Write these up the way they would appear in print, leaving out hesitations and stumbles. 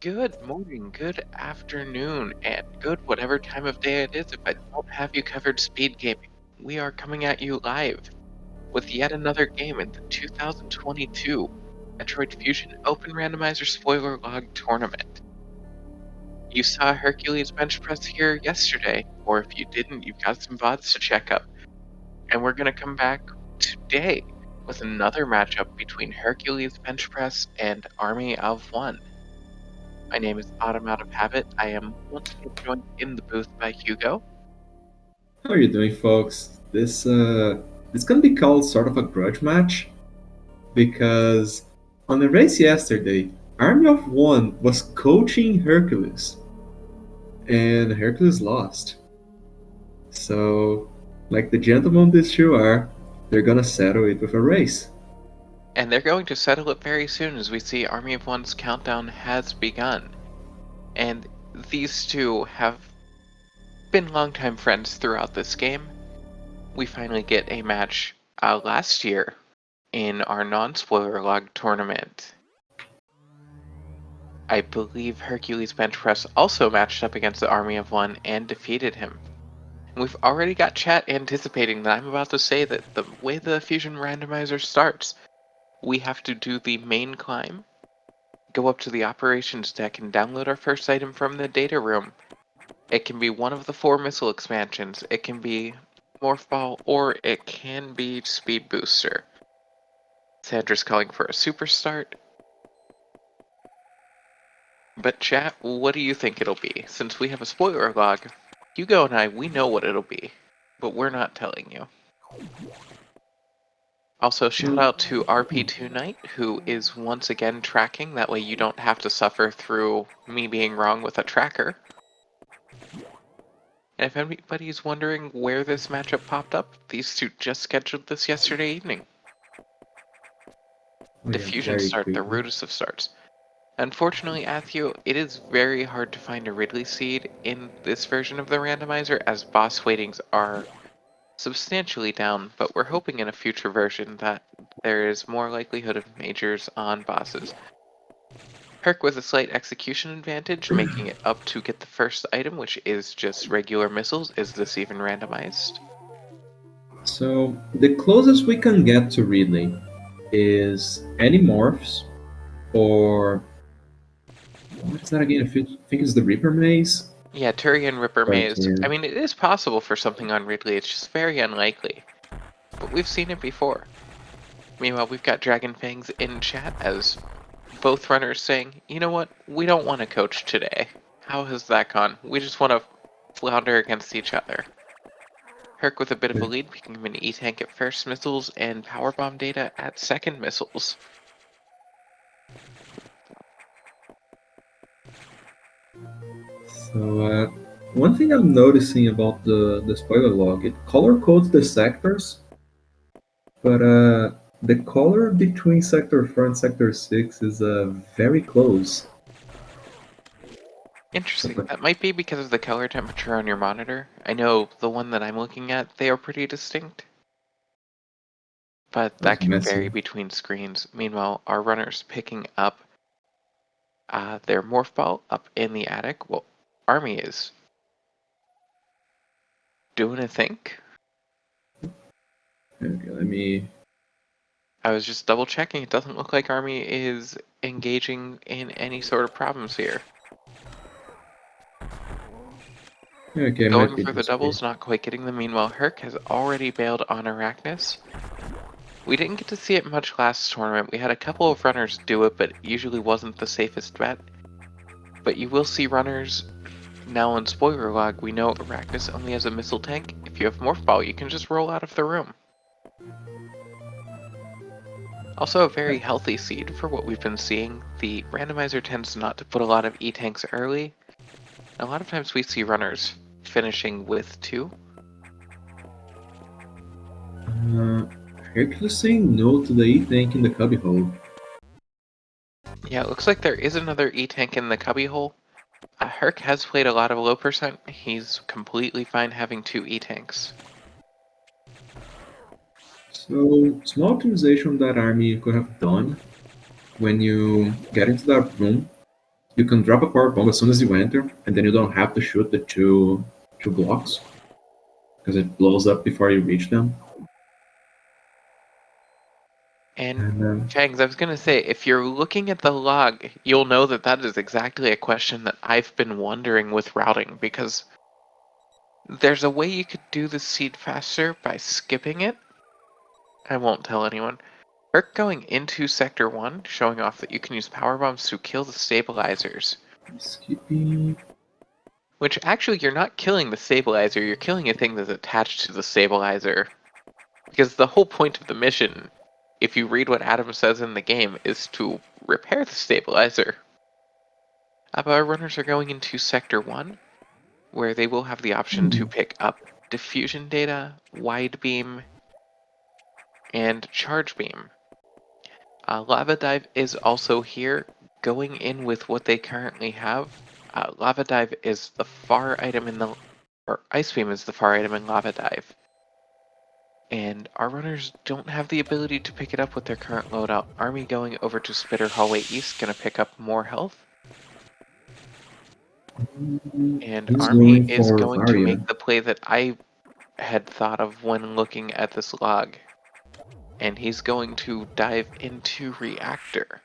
Good morning, good afternoon, and good whatever time of day it is if I don't have you covered speed gaming. We are coming at you live with yet another game in the 2022 Metroid Fusion Open Randomizer Spoiler Log Tournament. You saw Hercules bench press here yesterday, or if you didn't, you've got some VODs to check up. And we're going to come back today with another matchup between Hercules bench press and Army of One. My name is Autumn Out of Habit. I am once again joined in the booth by Hugo. How are you doing, folks? This gonna be called sort of a grudge match because on the race yesterday, ArmyofWon was coaching Hercules, and Hercules lost. So, like the gentlemen these two are, they're gonna settle it with a race. And they're going to settle it very soon as we see Army of One's countdown has begun. And these two have been longtime friends throughout this game. We finally get a match last year in our non-spoiler log tournament. I believe Hercules bench press also matched up against the Army of One and defeated him. And we've already got chat anticipating that I'm about to say that the way the Fusion Randomizer starts, we have to do the main climb, go up to the operations deck and download our first item from the data room. It can be one of the 4 missile expansions, it can be Morph Ball, or it can be Speed Booster. Sandra's calling for a super start. But chat, what do you think it'll be? Since we have a spoiler log, Hugo and I, we know what it'll be, but we're not telling you. Also, shout out to RP2 Knight, who is once again tracking. That way you don't have to suffer through me being wrong with a tracker. And if anybody's wondering where this matchup popped up, these two just scheduled this yesterday evening. Oh, The yeah, Fusion very start, the quickly. rudest of starts. Unfortunately, Athio, it is very hard to find a Ridley seed in this version of the randomizer, as boss weightings are substantially down, but we're hoping in a future version that there is more likelihood of majors on bosses. Herc with a slight execution advantage, making it up to get the first item, which is just regular missiles. Is this even randomized? So the closest we can get to Ridley is any morphs or what is that again? I think it's the Reaper Maze. Yeah, Turian Ripper But Maze. I mean, it is possible for something on Ridley, it's just very unlikely. But we've seen it before. Meanwhile, we've got Dragon Fangs in chat as both runners saying, you know what, we don't want to coach today. How has that gone? We just want to flounder against each other. Herc with a bit of a lead, picking him an E-Tank at first missiles and Powerbomb data at second missiles. So one thing I'm noticing about the spoiler log, it color codes the sectors, but the color between Sector 4 and Sector 6 is very close. Interesting. That might be because of the color temperature on your monitor. I know the one that I'm looking at, they are pretty distinct. But that That's can vary messy. between screens. Meanwhile, our runner's picking up their Morph Ball up in the attic. Well, Army is doing a think. Okay, let me. I was just double checking. It doesn't look like Army is engaging in any sort of problems here. Okay, it might Going be for the this way. doubles, not quite getting them. Meanwhile, Herc has already bailed on Arachnus. We didn't get to see it much last tournament. We had a couple of runners do it, but it usually wasn't the safest bet. But you will see runners now in spoiler log. We know Arachnus only has a missile tank. If you have Morph Ball, you can just roll out of the room. Also a very healthy seed for what we've been seeing. The randomizer tends not to put a lot of E-tanks early. A lot of times we see runners finishing with 2. Hercules saying no to the E-Tank in the cubbyhole. Yeah, it looks like there is another E-tank in the cubbyhole. Herc has played a lot of low percent. He's completely fine having 2 E-tanks. So, small optimization that army could have done when you get into that room. You can drop a power bomb as soon as you enter, and then you don't have to shoot the two blocks because it blows up before you reach them. And And Fangs, I was going to say, if you're looking at the log, you'll know that that is exactly a question that I've been wondering with routing, because there's a way you could do the seed faster by skipping it. I won't tell anyone. Herc going into Sector 1, showing off that you can use power bombs to kill the stabilizers. skipping. Which actually, you're not killing the stabilizer, you're killing a thing that's attached to the stabilizer. Because the whole point of the mission, if you read what Adam says in the game, is to repair the stabilizer. But our runners are going into Sector 1, where they will have the option to pick up diffusion data, wide beam, and charge beam. Lava Dive is also here, going in with what they currently have. Lava Dive is the far item in the... or Ice Beam is the far item in Lava Dive. And our runners don't have the ability to pick it up with their current loadout. Army going over to Spitter Hallway East, gonna pick up more health. And He's Army going is for going to barrier. make the play that I had thought of when looking at this log. And he's going to dive into Reactor.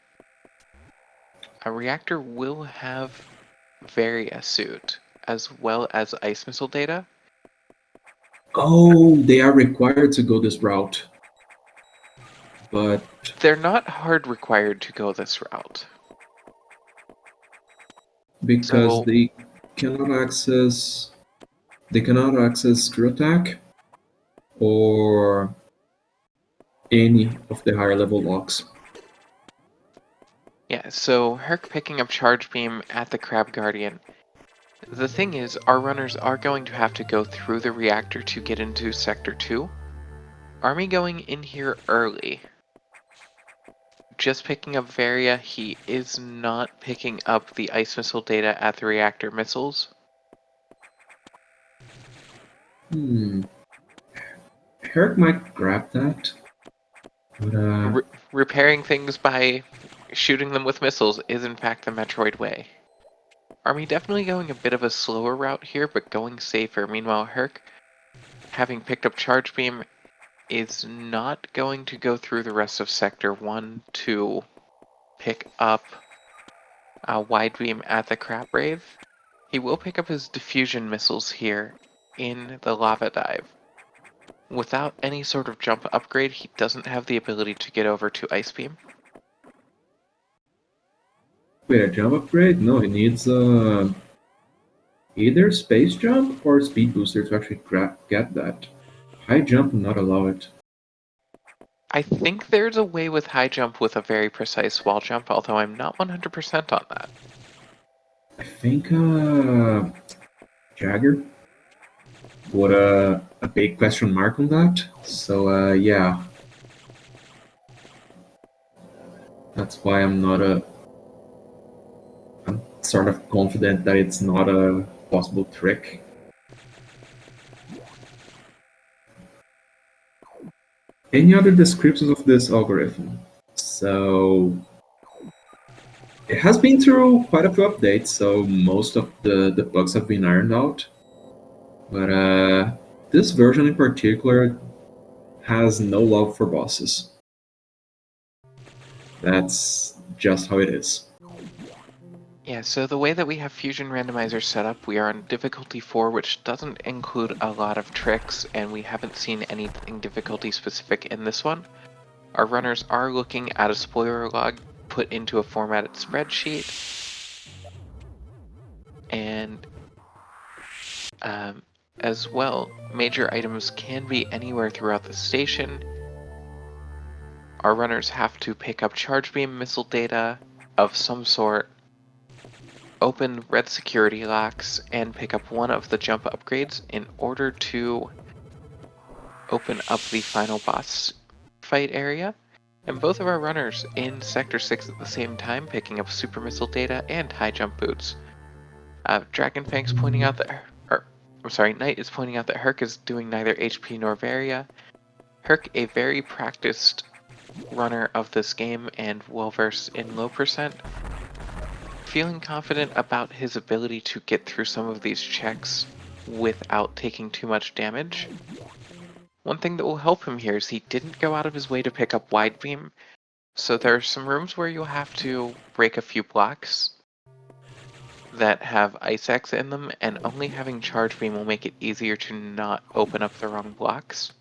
A Reactor will have Varia suit, as well as ice missile data. Oh, they are required to go this route. But They're not hard required to go this route. because So, they cannot access screw attack or any of the higher level locks. yeah, so Herc picking up Charge Beam at the Crab Guardian. The thing is, our runners are going to have to go through the reactor to get into Sector 2. Army going in here early. Just picking up Varia, he is not picking up the ice missile data at the reactor missiles. Herc might grab that. But Repairing things by shooting them with missiles is in fact the Metroid way. Army definitely going a bit of a slower route here, but going safer. Meanwhile, Herc, having picked up Charge Beam, is not going to go through the rest of Sector 1 to pick up a wide beam at the Crab Rave. He will pick up his diffusion missiles here in the Lava Dive. Without any sort of jump upgrade, he doesn't have the ability to get over to Ice Beam. wait, a jump upgrade? No, he needs either space jump or speed booster to actually get that. High jump will not allow it. I think there's a way with high jump with a very precise wall jump, although I'm not 100% on that. I think Jagger put a big question mark on that. So yeah, that's why I'm not I'm sort of confident that it's not a possible trick. Any other descriptions of this algorithm? So it has been through quite a few updates, so most of the bugs have been ironed out. But this version in particular has no love for bosses. That's just how it is. Yeah, so the way that we have Fusion Randomizer set up, we are on difficulty 4, which doesn't include a lot of tricks, and we haven't seen anything difficulty specific in this one. Our runners are looking at a spoiler log put into a formatted spreadsheet, and as well, major items can be anywhere throughout the station. Our runners have to pick up charge beam missile data of some sort, open red security locks, and pick up one of the jump upgrades in order to open up the final boss fight area. And both of our runners in Sector 6 at the same time, picking up super missile data and high jump boots. Dragonfang's pointing out that, Knight is pointing out that Herc is doing neither HP nor Varia. Herc, a very practiced runner of this game and well versed in low percent, feeling confident about his ability to get through some of these checks without taking too much damage. One thing that will help him here is he didn't go out of his way to pick up Wide Beam, so there are some rooms where you'll have to break a few blocks that have Ice Axe in them, and only having Charge Beam will make it easier to not open up the wrong blocks.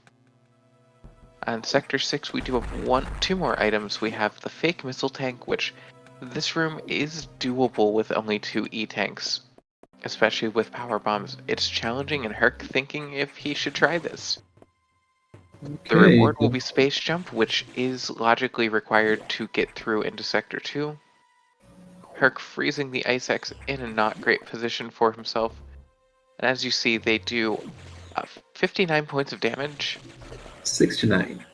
On Sector 6 we do have two more items. We have the Fake Missile Tank, which this room is doable with only 2 E-Tanks, especially with power bombs. It's challenging, and Herc thinking if he should try this. The reward will be Space Jump, which is logically required to get through into Sector 2. Herc freezing the Ice Axe in a not great position for himself. And as you see, they do 59 points of damage. 69.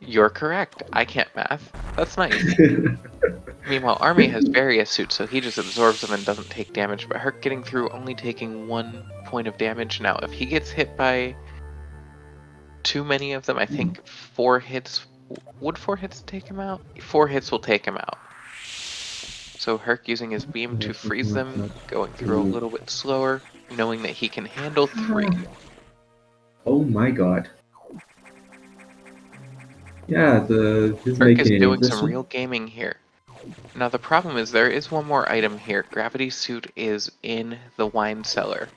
You're correct. I can't math. That's nice. Meanwhile, Army has various suits, so he just absorbs them and doesn't take damage, but Herc getting through only taking 1 point of damage. Now, if he gets hit by too many of them, I think 4 hits... Would 4 hits take him out? 4 hits will take him out. So Herc using his beam to freeze them, going through a little bit slower, knowing that he can handle 3. Oh my god. Yeah, he's Herc is making it doing some interesting. real gaming here. Now the problem is there is one more item here. Gravity Suit is in the wine cellar.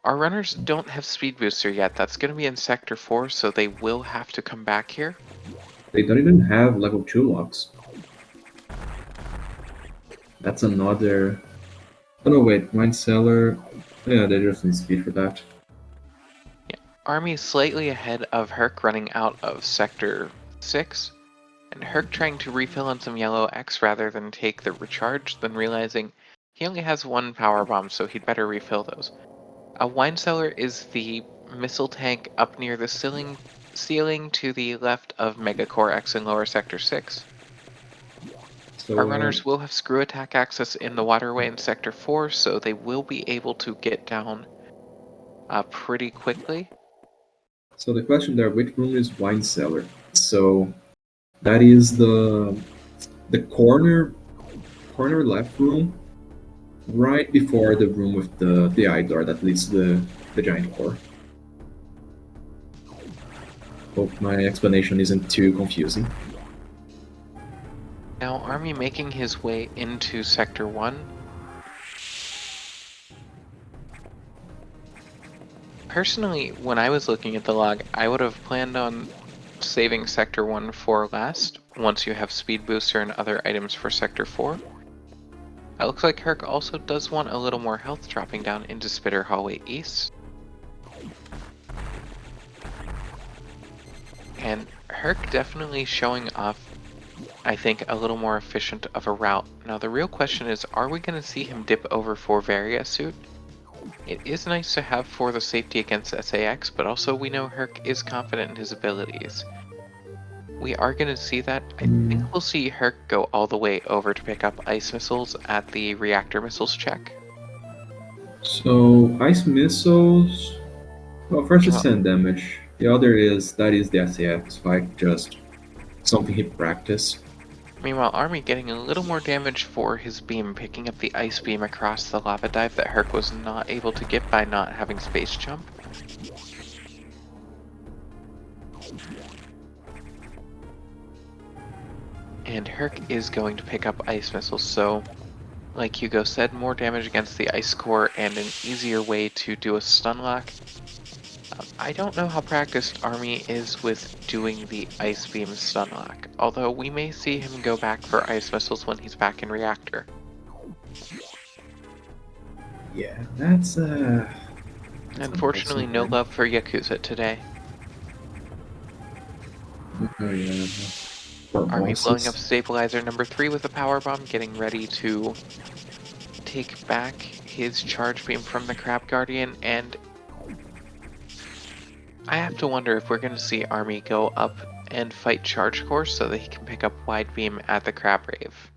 Our runners don't have Speed Booster yet. That's going to be in Sector 4, so they will have to come back here. They don't even have level 2 locks. That's another... Oh no, wait, wine cellar... Yeah, they just need speed for that. Yeah. Army slightly ahead of Herc, running out of Sector 6. And Herc trying to refill on some yellow X rather than take the recharge, then realizing he only has 1 power bomb, so he'd better refill those. A wine cellar is the missile tank up near the ceiling to the left of Megacore X in lower Sector 6. So, Our runners will have screw attack access in the waterway in Sector 4, so they will be able to get down pretty quickly. So the question there, which room is wine cellar? So that is the corner left room, right before the room with the eye door that leads to the giant core. Hope my explanation isn't too confusing. Now Army making his way into Sector 1. Personally, when I was looking at the log, I would have planned on saving Sector 1 for last, once you have Speed Booster and other items for Sector 4. It looks like Herc also does want a little more health dropping down into Spitter Hallway East. And Herc definitely showing off, I think, a little more efficient of a route. Now the real question is, are we going to see him dip over for Varia Suit? It is nice to have for the safety against SAX, but also we know Herc is confident in his abilities. We are going to see that. I think we'll see Herc go all the way over to pick up ice missiles at the reactor missiles check. So ice missiles. Well, first it's 10 damage. The other is the SAX fight, just something he practiced. Meanwhile, Army getting a little more damage for his beam, picking up the ice beam across the lava dive that Herc was not able to get by not having space jump. And Herc is going to pick up ice missiles, so like Hugo said, more damage against the ice core and an easier way to do a stun lock. I don't know how practiced Army is with doing the ice beam stun lock, although we may see him go back for ice missiles when he's back in reactor. Yeah, that's unfortunately no love for Yakuza today. Oh yeah. Army blowing up stabilizer number 3 with a power bomb, getting ready to take back his charge beam from the Crab Guardian, and I have to wonder if we're going to see Army go up and fight Charge Course so that he can pick up Wide Beam at the Crab Rave.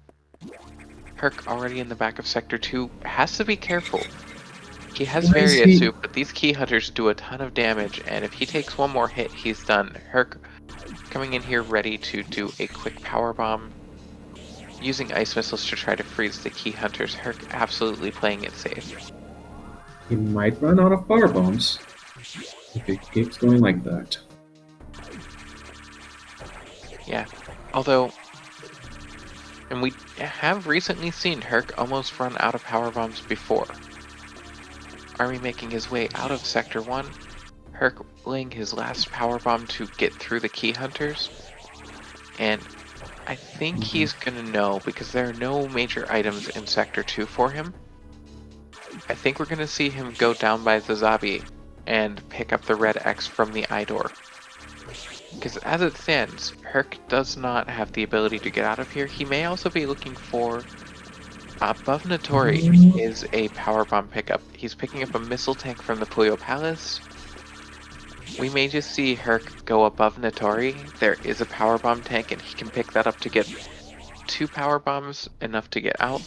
Herc already in the back of Sector 2 has to be careful. He has Varia Soup, but these Key Hunters do a ton of damage, and if he takes one more hit, he's done. Herc coming in here ready to do a quick power bomb. using ice missiles to try to freeze the key hunters. Herc absolutely playing it safe. He might run out of power bombs if it keeps going like that. Yeah, although, and we have recently seen Herc almost run out of power bombs before. Army making his way out of Sector 1, Herc laying his last power bomb to get through the key hunters, and I think he's gonna know because there are no major items in Sector 2 for him. I think we're gonna see him go down by Zazabi and pick up the red X from the eye door. Because as it stands, Herc does not have the ability to get out of here. He may also be looking for... above Notori is a power bomb pickup. He's picking up a missile tank from the Puyo Palace. We may just see Herc go above Notori. There is a power bomb tank and he can pick that up to get 2 power bombs, enough to get out.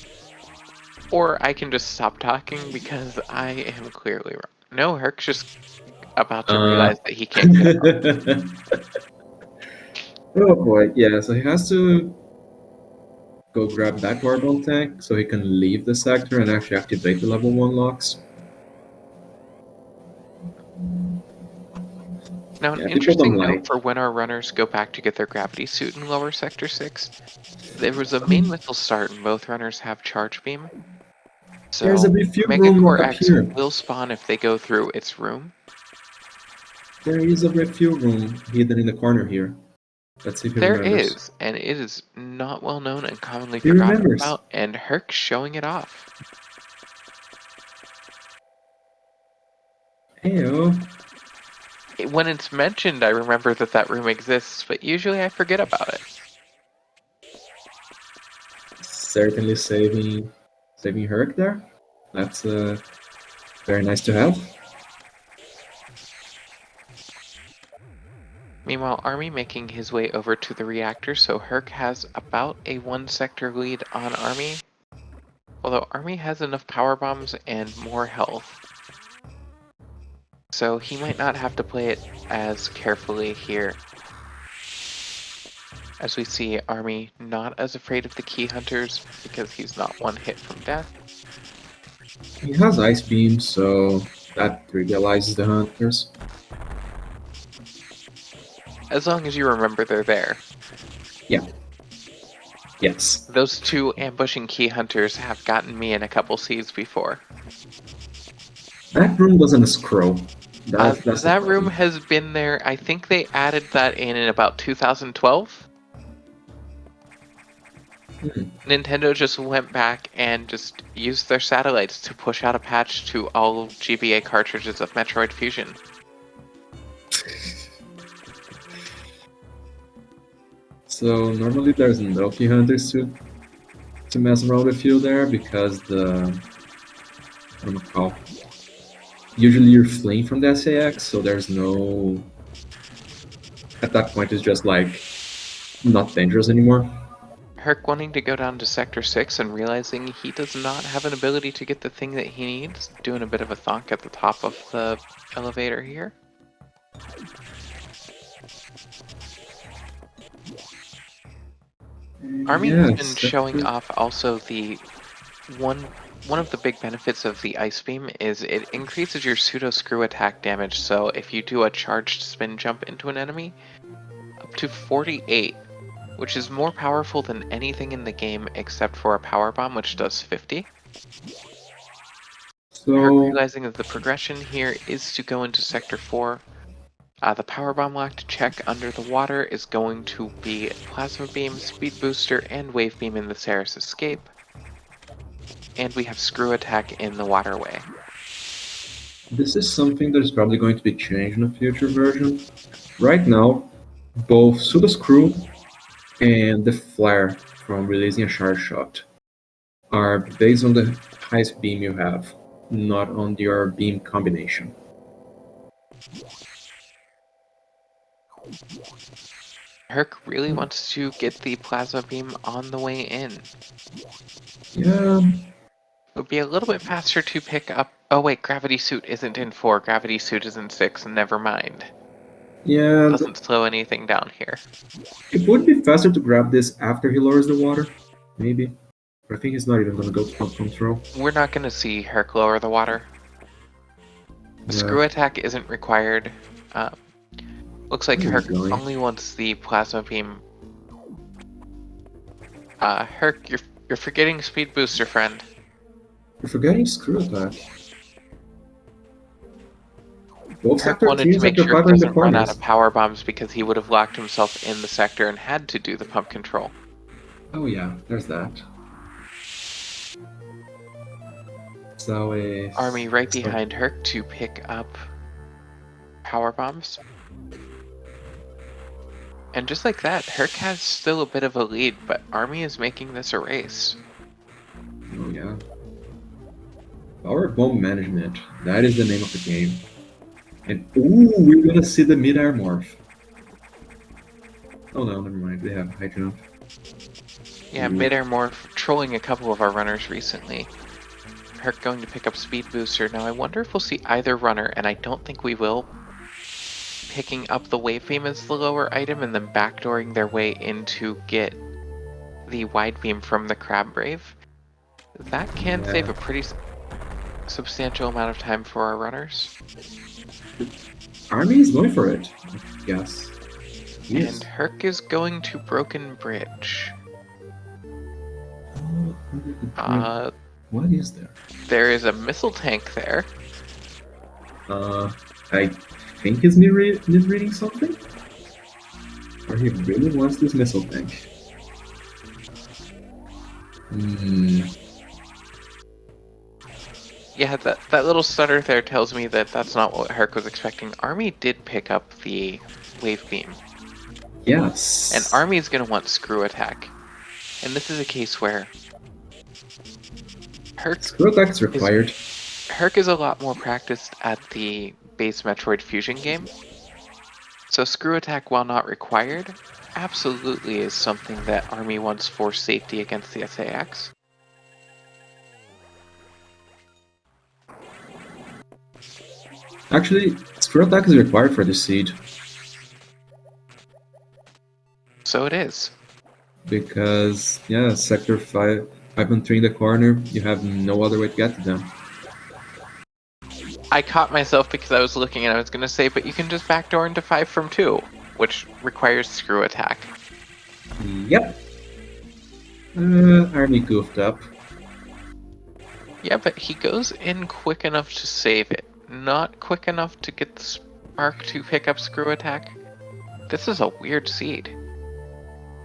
Or I can just stop talking because I am clearly wrong. No, Herc's just about to realize that he can't get out. Oh boy, yeah, so he has to go grab that power bomb tank so he can leave the sector and actually activate the level 1 locks. Now, an interesting note for when our runners go back to get their gravity suit in lower Sector 6. There was a main missile start and both runners have charge beam. So there's a refuel Mega room Core up X here. will spawn if they go through its room. There is a refuel room hidden in the corner here. Let's see if he There remembers. is, and it is not well known and commonly He forgotten remembers. about, and Herc's showing it off. Heyo. When it's mentioned, I remember that that room exists, but usually I forget about it. Certainly saving Herc there. That's very nice to have. Meanwhile, Army making his way over to the reactor, so Herc has about a 1 sector lead on Army. Although Army has enough power bombs and more health. So he might not have to play it as carefully here. As we see Army not as afraid of the key hunters because he's not 1 hit from death. He has ice beam, so that trivializes the hunters. As long as you remember they're there. Yeah. Yes. Those 2 ambushing key hunters have gotten me in a couple Cs before. That room wasn't a scroll. That's that room has been there. I think they added that in about 2012. Nintendo just went back and just used their satellites to push out a patch to all GBA cartridges of Metroid Fusion. So normally there's no key hunters to mess around with you there because what am I called? Usually you're fleeing from the SAX, so there's no... At that point it's just like not dangerous anymore. Herc wanting to go down to Sector 6 and realizing he does not have an ability to get the thing that he needs, doing a bit of a thonk at the top of the elevator here. Army has been showing off also the one of the big benefits of the Ice Beam is it increases your pseudo screw attack damage, so if you do a charged spin jump into an enemy, up to 48, which is more powerful than anything in the game except for a power bomb, which does 50. So realizing that the progression here is to go into Sector 4. The power bomb lock to check under the water is going to be Plasma Beam, Speed Booster, and Wave Beam in the Ceres Escape. And we have Screw Attack in the waterway. This is something that is probably going to be changed in a future version. Right now, both Pseudo Screw and the Flare from releasing a Shard Shot are based on the highest beam you have, not on your beam combination. Herc really wants to get the Plasma Beam on the way in. Yeah. It would be a little bit faster to pick up... Oh wait, Gravity Suit isn't in 4, Gravity Suit is in 6, and never mind. Yeah. Doesn't slow anything down here. It would be faster to grab this after he lowers the water, maybe. But I think he's not even gonna go to pump control. We're not going to see Herc lower the water. The Yeah. screw attack isn't required. Looks like Where are Herc you going? only wants the plasma beam. Herc, you're forgetting speed booster, friend. You're forgetting screw attack. Both Herc sector wanted to teams are make sure he covering the doesn't run out corners. of power bombs because he would have locked himself in the sector and had to do the pump control. Oh yeah, there's that. So Army right behind Herc to pick up power bombs. And just like that, Herc has still a bit of a lead, but Army is making this a race. Oh yeah. Power bomb management. That is the name of the game. And ooh, we're gonna see the mid-air morph. Oh no, never mind. They have high jump. Yeah, mid-air morph trolling a couple of our runners recently. Herc going to pick up speed booster. Now I wonder if we'll see either runner, and I don't think we will, picking up the wave beam as the lower item and then backdooring their way in to get the wide beam from the crab brave. That can save a pretty substantial amount of time for our runners. Army is going for it. Yes. Yes. And Herc is going to Broken Bridge. What is there? There is a missile tank there. I think he's misreading something? Or he really wants this missile tank? Yeah, that little stutter there tells me that that's not what Herc was expecting. Army did pick up the wave beam. Yes. And Army's going to want screw attack. And this is a case where screw attack is required. Herc is a lot more practiced at the base Metroid Fusion game. So screw attack, while not required, absolutely is something that Army wants for safety against the SAX. Actually, screw attack is required for this seed. So it is. Because, yeah, sector 5.3 in the corner, you have no other way to get to them. I caught myself because I was looking and I was going to say, but you can just backdoor into 5 from 2, which requires screw attack. Yep. Army goofed up. Yeah, but he goes in quick enough to save it. Not quick enough to get the spark to pick up screw attack. This is a weird seed.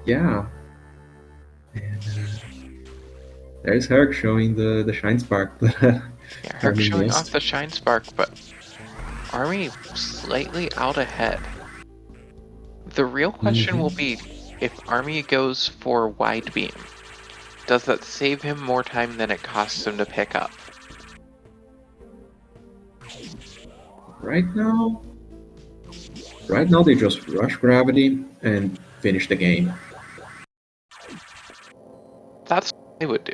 Yeah. And there's Herc showing the shine spark. Yeah, Herc showing off the shine spark, but Army slightly out ahead. The real question will be, if Army goes for wide beam, does that save him more time than it costs him to pick up? Right now they just rush gravity and finish the game. That's what they would do.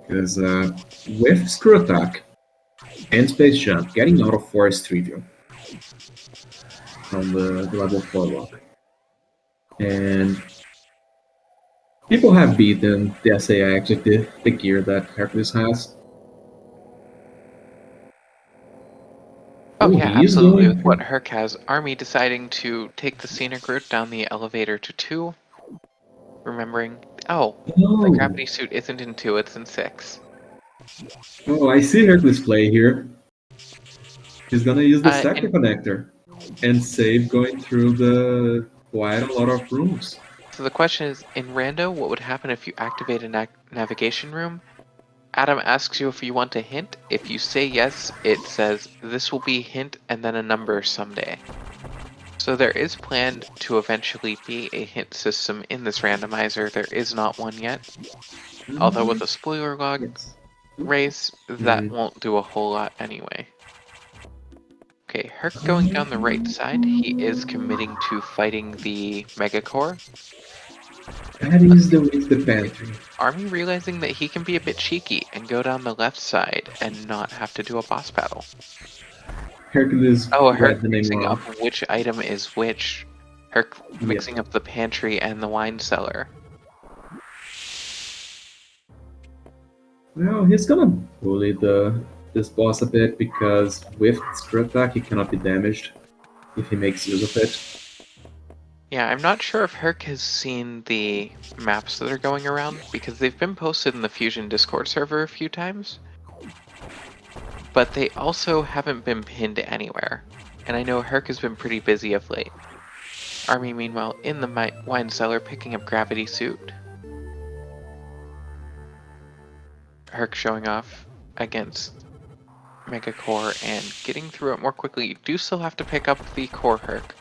Because with screw attack and space jump, getting out of 4 is trivial from the level 4 lock. And people have beaten the SAX with the gear that Hercules has. Oh yeah, absolutely. With what Herc has, Army deciding to take the scenic route down the elevator to 2. Remembering, the gravity suit isn't in 2, it's in 6. Oh, I see Hercules play here. He's gonna use the sector connector and save going through quite a lot of rooms. So the question is, in Rando, what would happen if you activate a navigation room? Adam asks you if you want a hint. If you say yes, it says, this will be hint and then a number someday. So there is planned to eventually be a hint system in this randomizer. There is not one yet. Although with a spoiler log race, that won't do a whole lot anyway. Okay, Herc going down the right side. He is committing to fighting the Megacore. That is the pantry. Army realizing that he can be a bit cheeky and go down the left side and not have to do a boss battle. Hercules. Herc mixing up which item is which. Herc mixing up the pantry and the wine cellar. Well, he's gonna bully this boss a bit because with screw attack he cannot be damaged if he makes use of it. Yeah, I'm not sure if Herc has seen the maps that are going around, because they've been posted in the Fusion Discord server a few times. But they also haven't been pinned anywhere. And I know Herc has been pretty busy of late. Army, meanwhile, in the wine cellar picking up Gravity Suit. Herc showing off against Mega Core and getting through it more quickly. You do still have to pick up the Core Herc,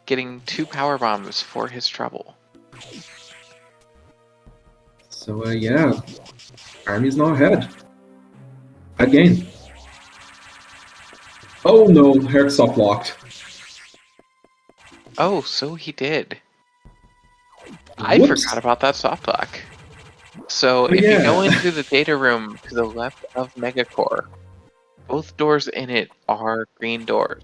getting 2 power bombs for his trouble. So yeah, Army's now ahead. Again. Oh no, Herc soft locked. Oh, so he did. I Whoops. forgot about that soft lock. So Oh, if you go yeah. into the data room to the left of Megacore, both doors in it are green doors.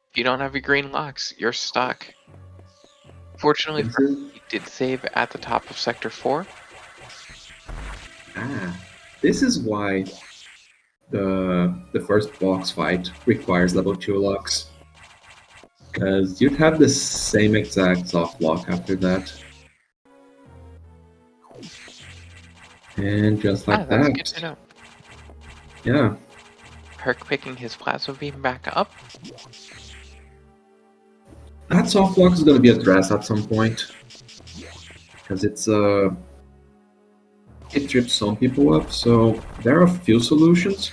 If you don't have your green locks, you're stuck. Fortunately for him, he did save at the top of Sector 4. This is why the first box fight requires level 2 locks. Because you'd have the same exact soft lock after that. And just like That's that. good to know. Yeah. Herc picking his plasma beam back up. That soft lock is going to be addressed at some point. Because it trips some people up, so there are a few solutions.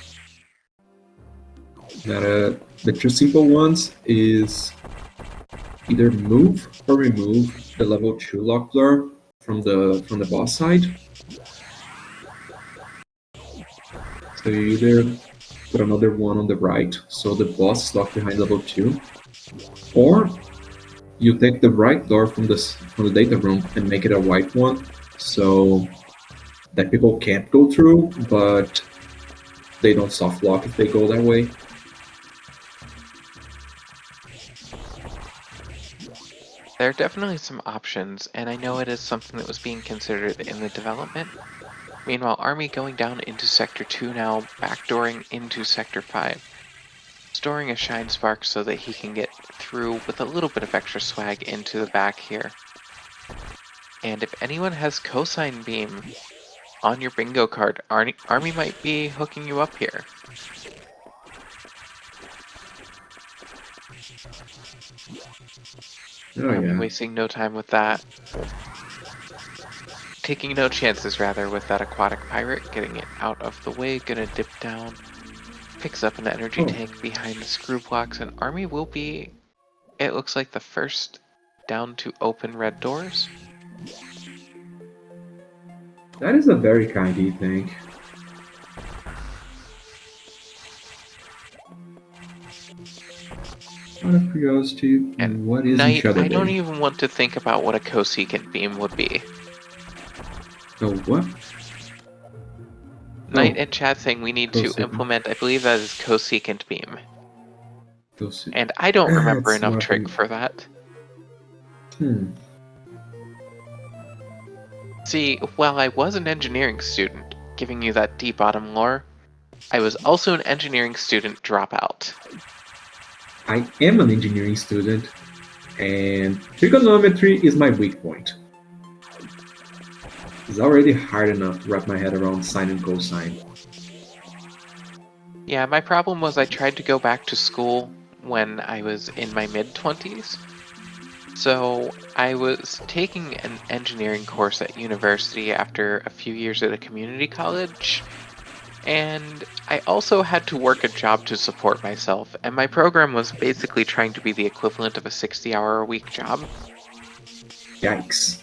The two simple ones is either move or remove the level 2 lock blur from the boss side. So you either put another one on the right, so the boss is locked behind level 2, or you take the right door from the data room and make it a white one, so that people can't go through, but they don't soft lock if they go that way. There are definitely some options, and I know it is something that was being considered in the development. Meanwhile, Army going down into Sector 2 now, backdooring into Sector 5. Storing a Shine Spark so that he can get through with a little bit of extra swag into the back here. And if anyone has Cosine Beam on your bingo card, Army might be hooking you up here. Oh, Wasting no time with that. Taking no chances, rather, with that aquatic pirate, getting it out of the way, gonna dip down. Picks up an energy tank behind the screw blocks, and Army will be, it looks like, the first down to open red doors. That is a very kind e-tank. Out of curiosity, And what is Knight, Shadow I don't Day? even want to think about what a cosecant beam would be. Oh, what? Knight and chat saying we need to Cosecant. implement, I believe that is cosecant beam. Cosecant. And I don't remember It's enough not trig for that. See, while I was an engineering student, giving you that deep bottom lore, I was also an engineering student dropout. I am an engineering student, and trigonometry is my weak point. It's already hard enough to wrap my head around sine and cosine. Yeah, my problem was I tried to go back to school when I was in my mid-20s. So I was taking an engineering course at university after a few years at a community college, and I also had to work a job to support myself, and my program was basically trying to be the equivalent of a 60-hour-a-week job. Yikes.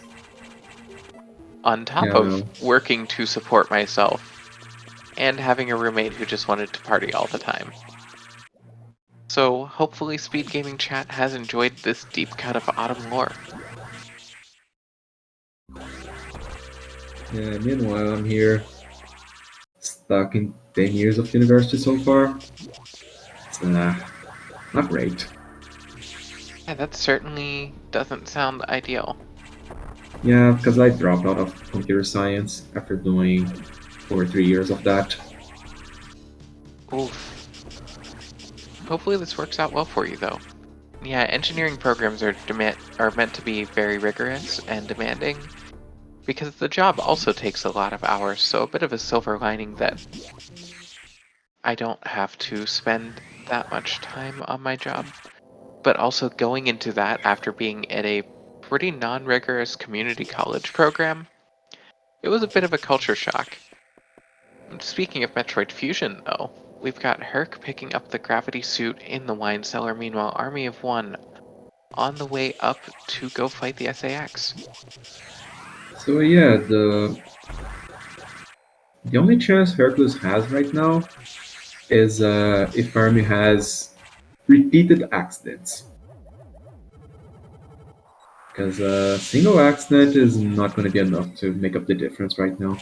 On top of working to support myself, and having a roommate who just wanted to party all the time. So hopefully SpeedGaming chat has enjoyed this deep cut of Autumn lore. Yeah, meanwhile I'm here, stuck in 10 years of university so far. It's not great. Yeah, that certainly doesn't sound ideal. Yeah, because I dropped out of computer science after doing over 3 years of that. Oof. Hopefully this works out well for you, though. Yeah, engineering programs are meant to be very rigorous and demanding, because the job also takes a lot of hours, so a bit of a silver lining that I don't have to spend that much time on my job. But also going into that after being at a pretty non-rigorous community college program, it was a bit of a culture shock. Speaking of Metroid Fusion, though, we've got Herc picking up the gravity suit in the wine cellar, meanwhile ArmyofWon on the way up to go fight the SAX. So yeah, the only chance Hercules has right now is if Army has repeated accidents. Because a single accident is not going to be enough to make up the difference right now.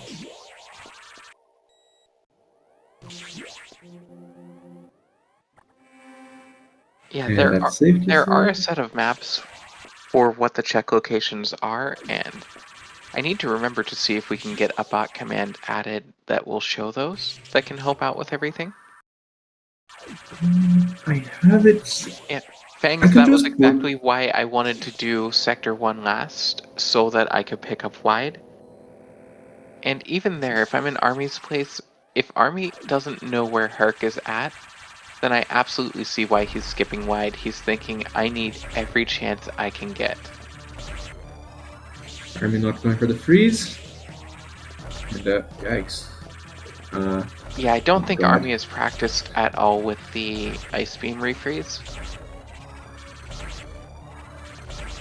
Yeah, And that's safety there are a zone. set of maps for what the check locations are, and I need to remember to see if we can get a bot command added that will show those, that can help out with everything. I have it. Yeah, I Fangs, could that was just put. exactly why I wanted to do Sector 1 last, so that I could pick up wide. And even there, if I'm in Army's place, if Army doesn't know where Herc is at, then I absolutely see why he's skipping wide. He's thinking, I need every chance I can get. Army not going for the freeze. And yikes. Yeah, I don't Oh think god. Army has practiced at all with the Ice Beam refreeze.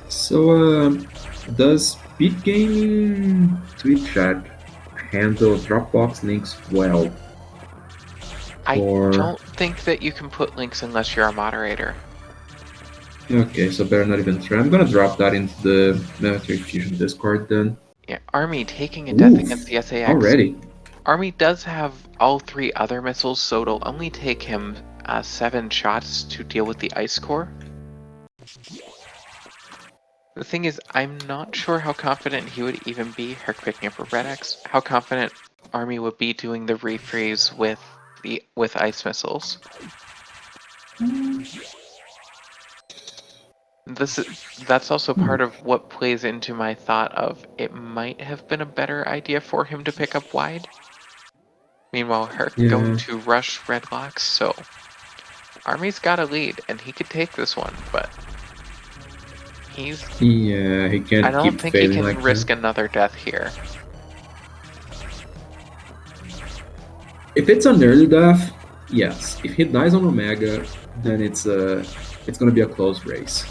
So, does SpeedGaming Tweet Chat handle Dropbox links well? I Or don't think that you can put links unless you're a moderator. okay, so better not even try. I'm gonna drop that into the Metroid Fusion Discord then. Yeah, Army taking a death against Oof, the SAX. already. Army does have all 3 other missiles, so it'll only take him 7 shots to deal with the ice core. The thing is, I'm not sure how confident he would even be, Herc picking up a Red X, how confident Army would be doing the refreeze with ice missiles. That's also Hmm. part of what plays into my thought of it might have been a better idea for him to pick up wide. Meanwhile, Herc going Yeah, to rush red locks, so Army's got a lead, and he could take this one, but he he I can't don't keep think he failing can like that. risk another death here. If it's an early death, yes. If he dies on Omega, then it's gonna be a close race.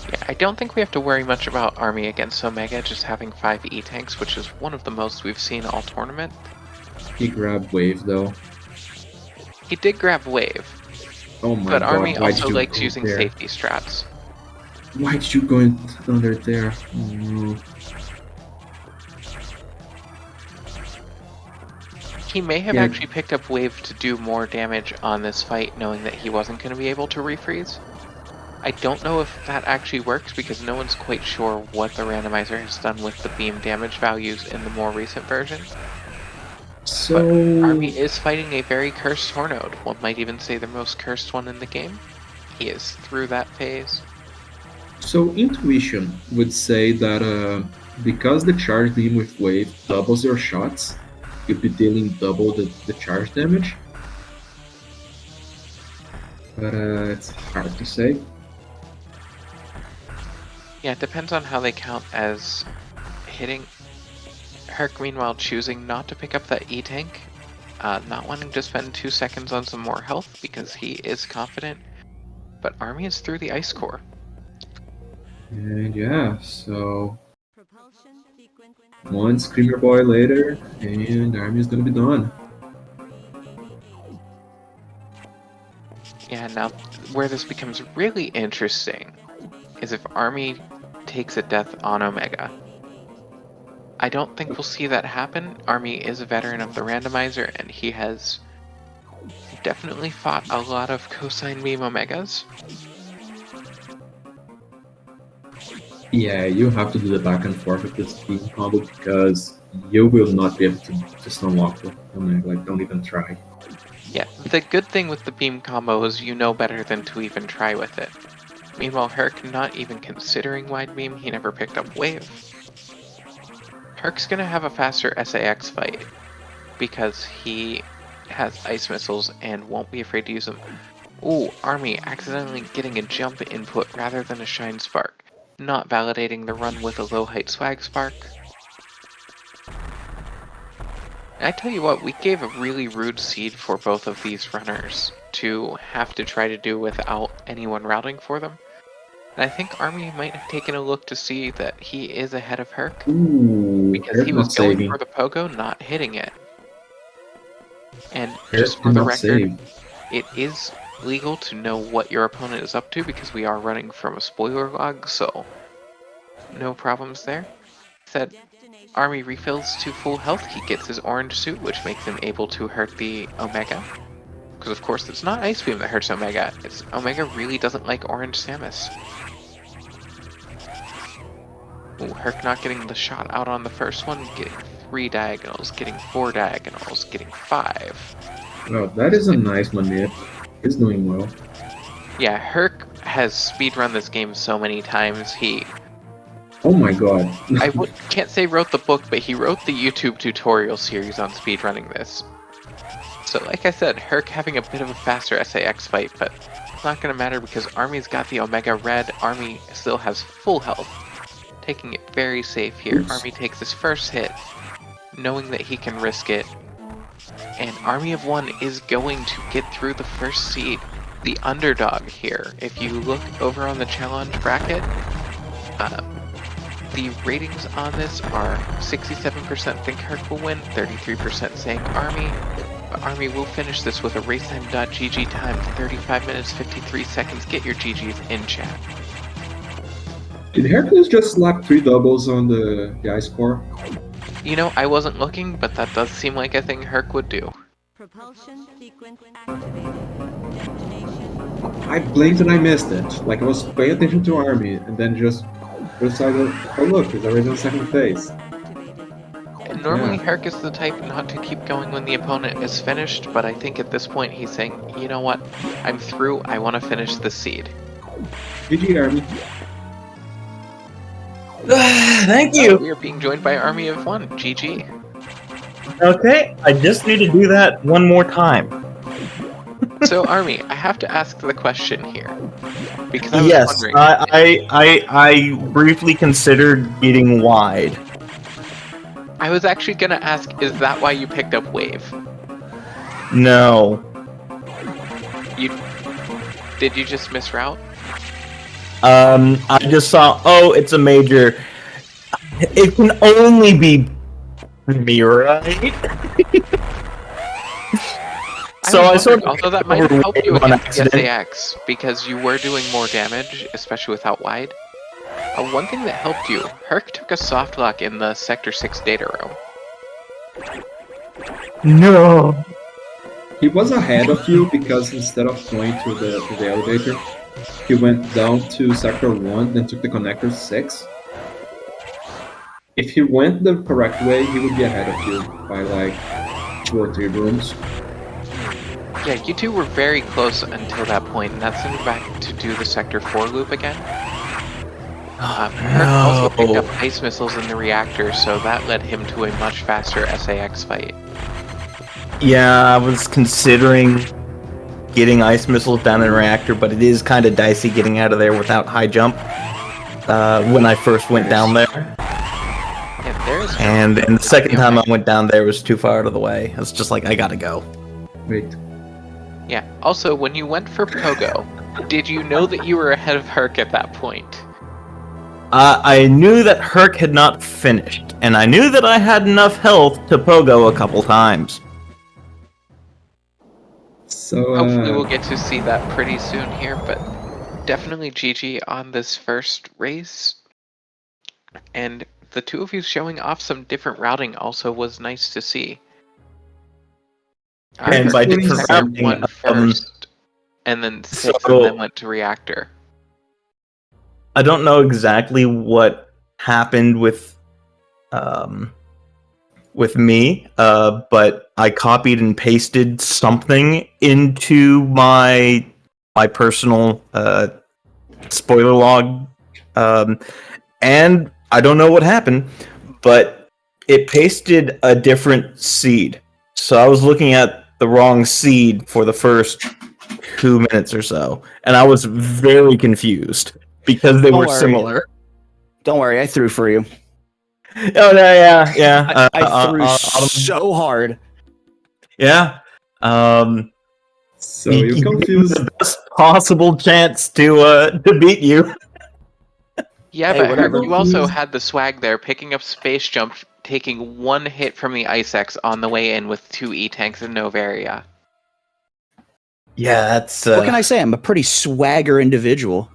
Yeah, I don't think we have to worry much about Army against Omega just having 5 E-tanks, which is one of the most we've seen all tournament. He grabbed Wave though. He did grab Wave, Oh my but Army god, why did also you likes go using there? safety strats. Why did you go under there? Oh, no. He may have Yeah, actually picked up Wave to do more damage on this fight, knowing that he wasn't going to be able to refreeze. I don't know if that actually works because no one's quite sure what the randomizer has done with the beam damage values in the more recent version. But Army so is fighting a very cursed Hornode. One might even say the most cursed one in the game. He is through that phase. so intuition would say that because the charge beam with Wave doubles your shots, you'd be dealing double the charge damage. But it's hard to say. Yeah, it depends on how they count as hitting. Herc, meanwhile, choosing not to pick up that E-tank, not wanting to spend 2 seconds on some more health because he is confident. But Army is through the ice core. And yeah, so one Screamer Boy later, and Army is gonna be done. Yeah, now where this becomes really interesting is if Army takes a death on Omega. I don't think we'll see that happen. Army is a veteran of the randomizer, and he has definitely fought a lot of cosine beam Omegas. Yeah, you have to do the back and forth with this beam combo because you will not be able to just unlock the Omega. Like, don't even try. Yeah, the good thing with the beam combo is you know better than to even try with it. Meanwhile, Herc not even considering wide beam, he never picked up wave. Herc's gonna have a faster SAX fight because he has ice missiles and won't be afraid to use them. Ooh, Army accidentally getting a jump input rather than a shine spark, not validating the run with a low height swag spark. I tell you what, we gave a really rude seed for both of these runners to have to try to do without anyone routing for them. And I think Army might have taken a look to see that he is ahead of Herc, Ooh, because Herc he was not going saving. for the pogo, not hitting it. And Herc just for did the not record, save. it is legal to know what your opponent is up to because we are running from a spoiler log, so no problems there. Said Army refills to full health, he gets his orange suit, which makes him able to hurt the Omega. Because of course it's not Ice Beam that hurts Omega, it's Omega really doesn't like orange Samus. Ooh, Herc not getting the shot out on the first one, getting 3 diagonals, getting 4 diagonals, getting 5. Well, that is a nice manip. He's doing well. Yeah, Herc has speedrun this game so many times, Oh my god. can't say wrote the book, but he wrote the YouTube tutorial series on speedrunning this. So like I said, Herc having a bit of a faster SAX fight, but it's not going to matter because Army's got the Omega Red, Army still has full health. Taking it very safe here. Oops. Army takes his first hit, knowing that he can risk it. And ArmyofWon is going to get through the first seed. The underdog here. If you look over on the challenge bracket, the ratings on this are 67% think Herc will win, 33% saying Army. But Army will finish this with a racetime.gg time, 35 minutes 53 seconds. Get your GGs in chat. Did Hercules just slap 3 doubles on the ice core? You know, I wasn't looking, but that does seem like a thing Herc would do. Propulsion sequence activated. Destination. I blinked and I missed it. Like, I was paying attention to Army, and then just decided, oh look, he's already on second phase. Activated. And normally Yeah. Herc is the type not to keep going when the opponent is finished, but I think at this point he's saying, you know what, I'm through, I want to finish the seed. GG, Army. Thank Oh, you. we are being joined by ArmyofWon. GG. Okay, I just need to do that one more time. So Army, I have to ask the question here. Because I was Yes, wondering. I briefly considered getting wide. I was actually gonna ask, is that why you picked up Wave? No. Did you just misroute? I just saw, oh, it's a major. It can only be me, right? So I sort of, although that might have helped you on against the accident. SAX, because you were doing more damage, especially without wide. One thing that helped you, Herc took a soft lock in the Sector 6 data room. No. He was ahead of you because instead of going to the elevator, he went down to Sector 1, then took the connector 6. If he went the correct way, he would be ahead of you by like 2 or 3 rooms. Yeah, you two were very close until that point, and that's him back to do the Sector 4 loop again. Herc also picked up ice missiles in the reactor, so that led him to a much faster SAX fight. Yeah, I was considering getting ice missiles down in the reactor, but it is kind of dicey getting out of there without high jump. When I first went down there. Yeah, there's And the second time I went down there was too far out of the way. It's just like, I gotta go. Wait. Yeah, also, when you went for Pogo, did you know that you were ahead of Herc at that point? I knew that Herc had not finished, and I knew that I had enough health to pogo a couple times. So, Hopefully we'll get to see that pretty soon here, but definitely GG on this first race. And the two of you showing off some different routing also was nice to see. And by doing different Sector routing, 1 first, and then 6, and then went to reactor. I don't know exactly what happened with with me, but I copied and pasted something into my personal spoiler log, and I don't know what happened, but it pasted a different seed. So I was looking at the wrong seed for the first 2 minutes or so, and I was very confused because they Don't were worry. similar. Don't worry, I threw for you. Oh no, yeah. I threw so hard. Yeah. So you confused. The best possible chance to beat you. Yeah, Hey, but whatever. Herc, you also had the swag there, picking up space jump, taking one hit from the Ice X on the way in with 2 E-Tanks and Novaria. Yeah, that's. What can I say? I'm a pretty swagger individual.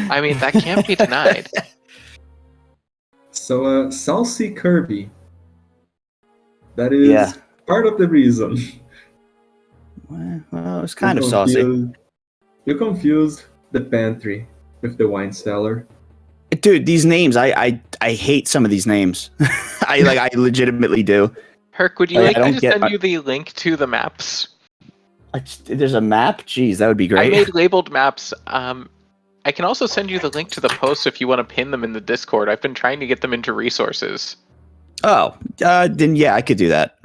I mean, that can't be denied. So, South Sea Kirby. That is Yeah. part of the reason. Well, it's kind of saucy. You confused the pantry with the wine cellar. Dude, these names, I hate some of these names. I legitimately do. Herc, would you I like me don't to get- send you the link to the maps? There's a map? Jeez, that would be I great. made labeled maps. I can also send you the link to the post if you want to pin them in the Discord. I've been trying to get them into resources. Oh, then yeah, I could do that.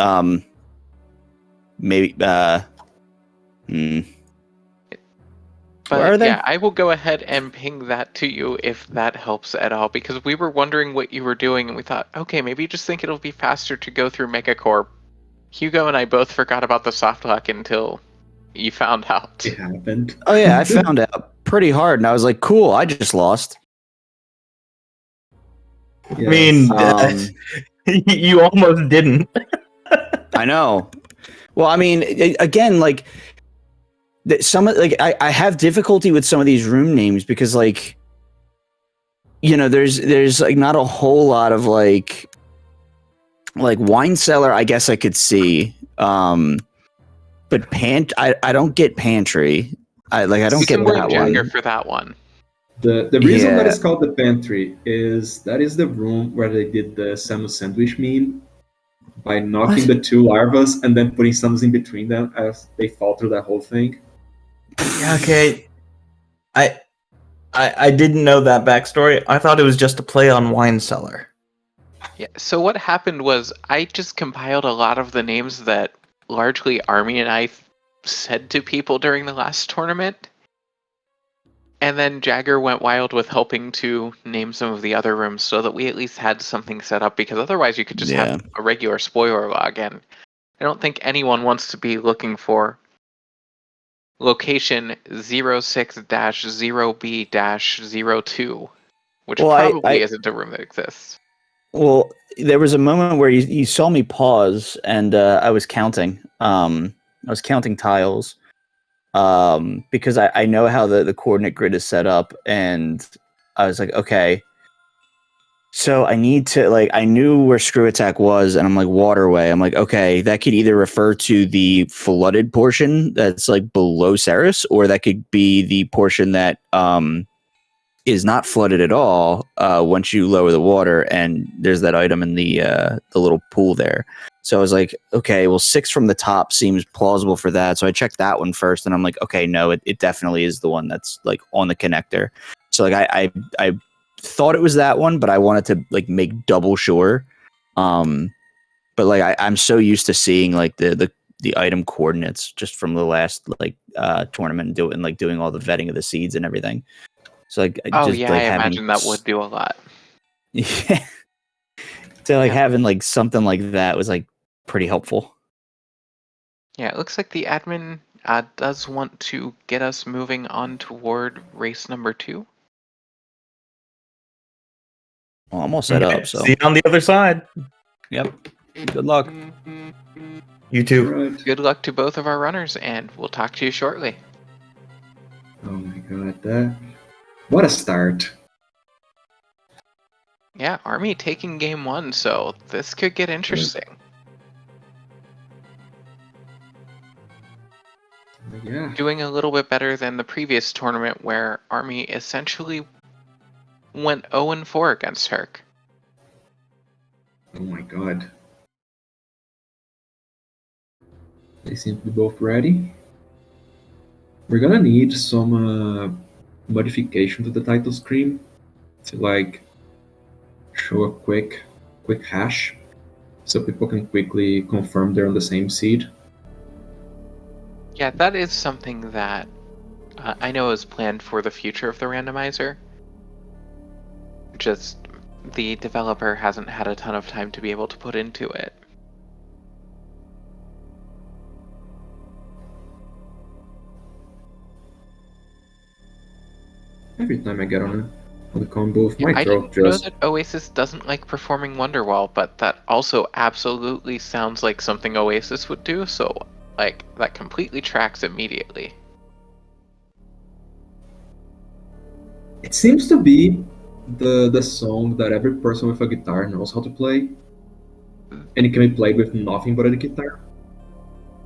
Maybe, But Where are they? yeah, I will go ahead and ping that to you if that helps at all, because we were wondering what you were doing, and we thought, okay, maybe you just think it'll be faster to go through Megacorp. Hugo and I both forgot about the soft lock until you found out. It happened. Oh yeah, I found out pretty hard, and I was like, cool, I just lost. Yes, I mean, you almost didn't. I know. Well, I mean, again, like I have difficulty with some of these room names because, like, you know, there's like not a whole lot of like wine cellar. I guess I could see, but I don't get pantry. I don't You get can blame that Jagger one. for that one. The reason that Yeah. it's called the pantry is that is the room where they did the Samus sandwich meme by knocking the two larvas and then putting Samus in between them as they fall through that whole thing. Yeah, okay. I didn't know that backstory. I thought it was just a play on wine cellar. Yeah. So what happened was I just compiled a lot of the names that largely Army and I said to people during the last tournament. And then Jagger went wild with helping to name some of the other rooms so that we at least had something set up, because otherwise you could just have a regular spoiler log, and I don't think anyone wants to be looking for location 06-0B-02, which probably isn't a room that exists. Well, there was a moment where you saw me pause, and I was counting. I was counting tiles. Because I know how the coordinate grid is set up, and I was like, okay, so I need to, like, I knew where Screw Attack was, and I'm like, waterway. I'm like, okay, that could either refer to the flooded portion that's like below Ceres, or that could be the portion that is not flooded at all once you lower the water, and there's that item in the little pool there. So I was like, okay, well, 6 from the top seems plausible for that. So I checked that one first, and I'm like, okay, no, it definitely is the one that's like on the connector. So like I thought it was that one, but I wanted to like make double sure. But like I'm so used to seeing like the item coordinates just from the last like tournament, doing all the vetting of the seeds and everything. So like, I having, imagine that would do a lot. Yeah. So like having like something like that was like pretty helpful. Yeah, it looks like the admin does want to get us moving on toward race number 2. Well, I'm all set Okay, up. So see you on the other side. yep. Good luck. You too. Right. Good luck to both of our runners, and we'll talk to you shortly. Oh my god, what a start. Yeah, Army taking game 1, so this could get interesting. Yeah. Doing a little bit better than the previous tournament where Army essentially went 0-4 against Herc. Oh my god. They seem to be both ready. We're gonna need some modification to the title screen to like show a quick hash so people can quickly confirm they're on the same seed. Yeah, that is something that I know is planned for the future of the randomizer. Just the developer hasn't had a ton of time to be able to put into it. Every time I get on the combo booth, Yeah, my I throat didn't know just that Oasis doesn't like performing Wonderwall, but that also absolutely sounds like something Oasis would do, so like that completely tracks immediately. it seems to be the song that every person with a guitar knows how to play, and it can be played with nothing but a guitar.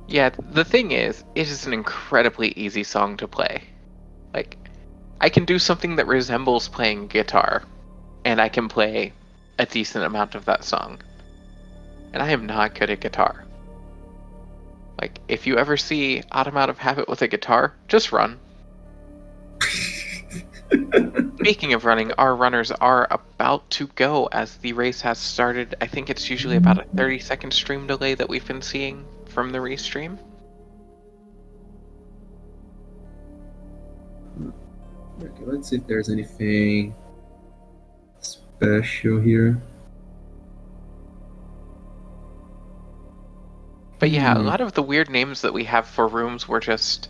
Yeah, the thing is, it is an incredibly easy song to play. Like, I can do something that resembles playing guitar, and I can play a decent amount of that song. And I am not good at guitar. Like, if you ever see Autumn Out of Habit with a guitar, just run. Speaking of running, our runners are about to go as the race has started. I think it's usually about a 30-second stream delay that we've been seeing from the restream. Okay, let's see if there's anything special here. But yeah, a lot of the weird names that we have for rooms were just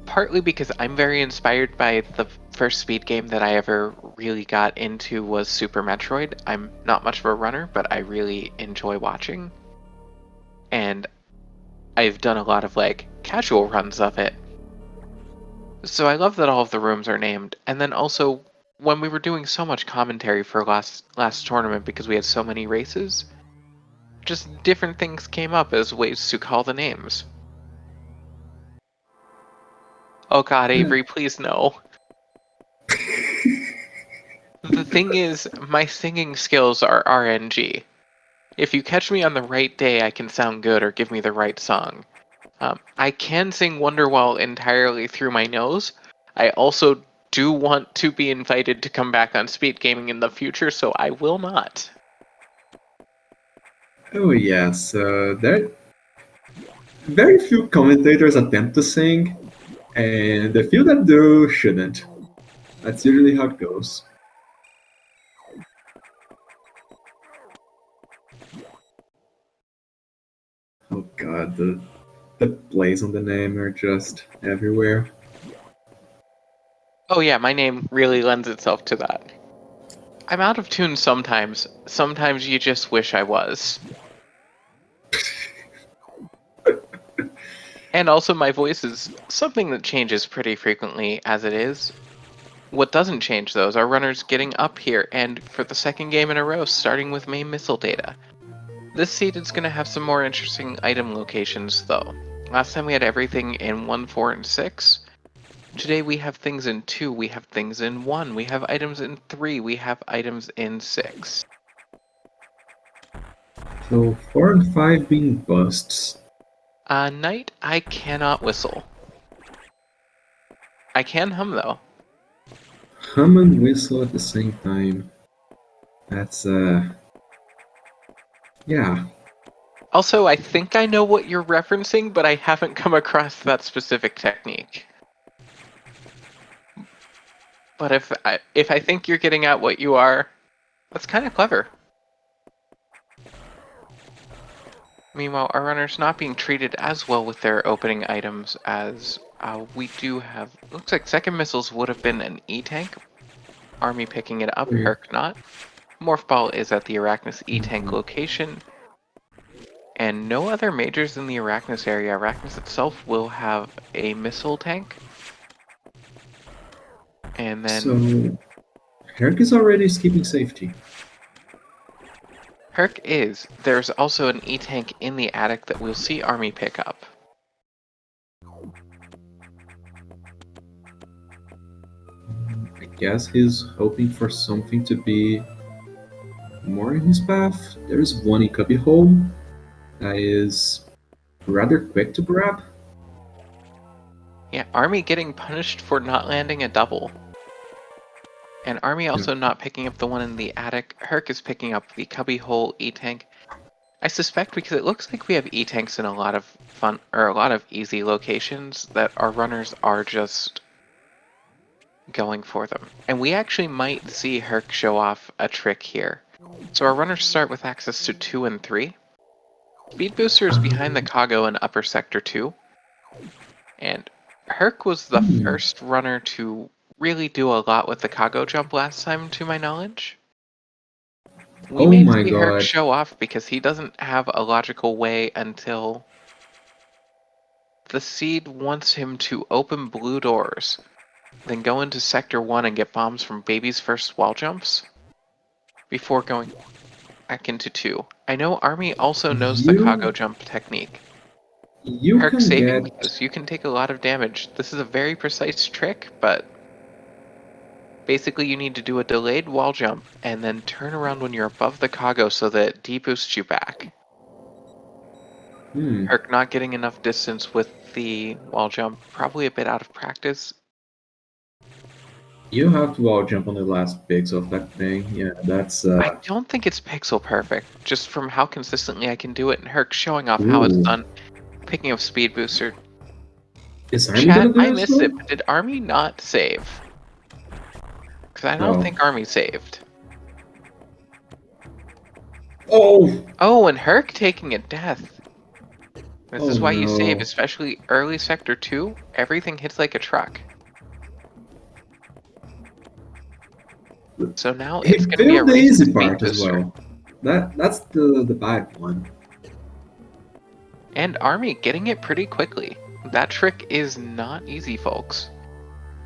partly because I'm very inspired by the first speed game that I ever really got into was Super Metroid. I'm not much of a runner, but I really enjoy watching. And I've done a lot of like casual runs of it. So I love that all of the rooms are named. And then also when we were doing so much commentary for last tournament because we had so many races, just different things came up as ways to call the names. Oh god, Avery, please no. The thing is, my singing skills are RNG. If you catch me on the right day, I can sound good or give me the right song. I can sing Wonderwall entirely through my nose. I also do want to be invited to come back on Speed Gaming in the future, so I will not. Oh yes, there very few commentators attempt to sing, and the few that do shouldn't. That's usually how it goes. Oh god, the plays on the name are just everywhere. Oh yeah, my name really lends itself to that. I'm out of tune sometimes. Sometimes you just wish I was. And also my voice is something that changes pretty frequently as it is. What doesn't change though is our runners getting up here and for the second game in a row starting with main missile data. This seed is going to have some more interesting item locations though. Last time we had everything in 1, 4, and 6. Today we have things in 2, we have things in 1, we have items in 3, we have items in 6. So 4 and 5 being busts. Night, I cannot whistle. I can hum though. Hum and whistle at the same time. That's yeah. Also, I think I know what you're referencing, but I haven't come across that specific technique. But if I think you're getting at what you are, that's kind of clever. Meanwhile, our runner's not being treated as well with their opening items as we do have. Looks like second missiles would have been an E-tank. Army picking it up, Herc not. Morph Ball is at the Arachnus E-tank location. And no other majors in the Arachnus area. Arachnus itself will have a missile tank. And then So Herc is already skipping safety. Herc is. There's also an E-tank in the attic that we'll see Army pick up. I guess he's hoping for something to be more in his path. There's one in cubbyhole that is rather quick to grab. Yeah, Army getting punished for not landing a double. And Army also not picking up the one in the attic. Herc is picking up the cubbyhole E-tank. I suspect because it looks like we have E-tanks in a lot of fun or a lot of easy locations that our runners are just going for them. And we actually might see Herc show off a trick here. So our runners start with access to 2 and 3. Speed Booster is behind the Kago in upper sector 2. And Herc was the first runner to really do a lot with the Kago jump last time, to my knowledge. We Oh may my see Herc god. show off because he doesn't have a logical way until the seed wants him to open blue doors, then go into sector 1 and get bombs from baby's first wall jumps before going back into 2. I know Army also knows the Kago jump technique. You Herc can saving get because you can take a lot of damage. This is a very precise trick, but basically you need to do a delayed wall jump and then turn around when you're above the Kago so that it deboosts you back. Herc not getting enough distance with the wall jump, probably a bit out of practice. You have to wall jump on the last pixel of that thing. Yeah, that's I don't think it's pixel perfect, just from how consistently I can do it, and Herc showing off how it's done. Picking up speed booster. Is Army Chat, gonna do I this missed though? it, but did Army not save? Because I don't No. think Army saved. Oh! Oh, and Herc taking a death. This Oh is why you save, no. especially early sector 2. Everything hits like a truck. So now He it's going to be a failed the race to easy speed part as booster. well. That's the bad one. And Army getting it pretty quickly. That trick is not easy, folks.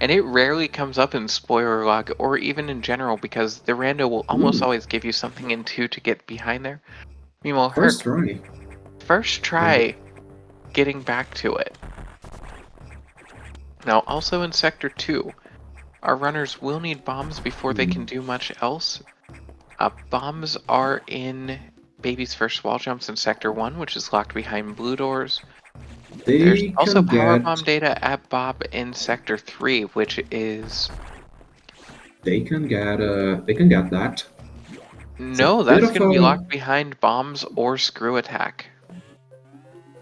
And it rarely comes up in spoiler log or even in general because the rando will almost always give you something in 2 to get behind there. Meanwhile, First Herc, try. first try getting back to it. Now, also in sector 2, our runners will need bombs before they can do much else. Bombs are in baby's first wall jumps in sector 1, which is locked behind blue doors. There's They also can power get bomb data at Bob in sector 3, which is they can get that. no, Bit that's of going to be a locked behind bombs or screw attack.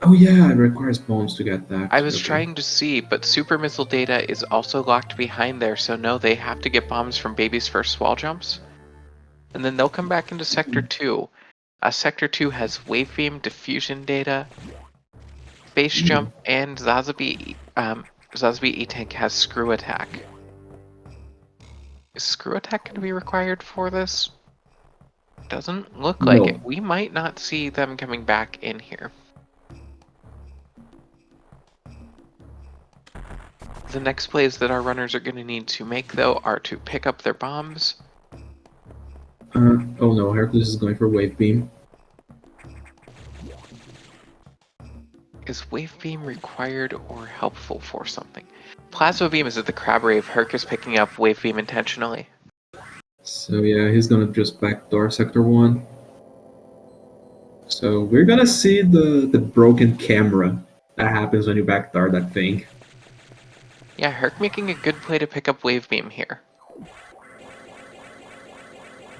Oh yeah, it requires bombs to get that. I was Okay. trying to see, but super missile data is also locked behind there, so no, they have to get bombs from baby's first wall jumps. And then they'll come back into sector 2. Sector 2 has wave beam diffusion data, base jump, and Zazabi E-Tank has screw attack. Is screw attack going to be required for this? Doesn't look like No. it. We might not see them coming back in here. The next plays that our runners are going to need to make, though, are to pick up their bombs. Oh no, Hercules is going for wave beam. Is wave beam required or helpful for something? Plasma beam is at the crab rave. Herc is picking up wave beam intentionally. So yeah, he's gonna just backdoor sector 1. So we're gonna see the broken camera that happens when you backdoor that thing. Yeah, Herc making a good play to pick up wave beam here.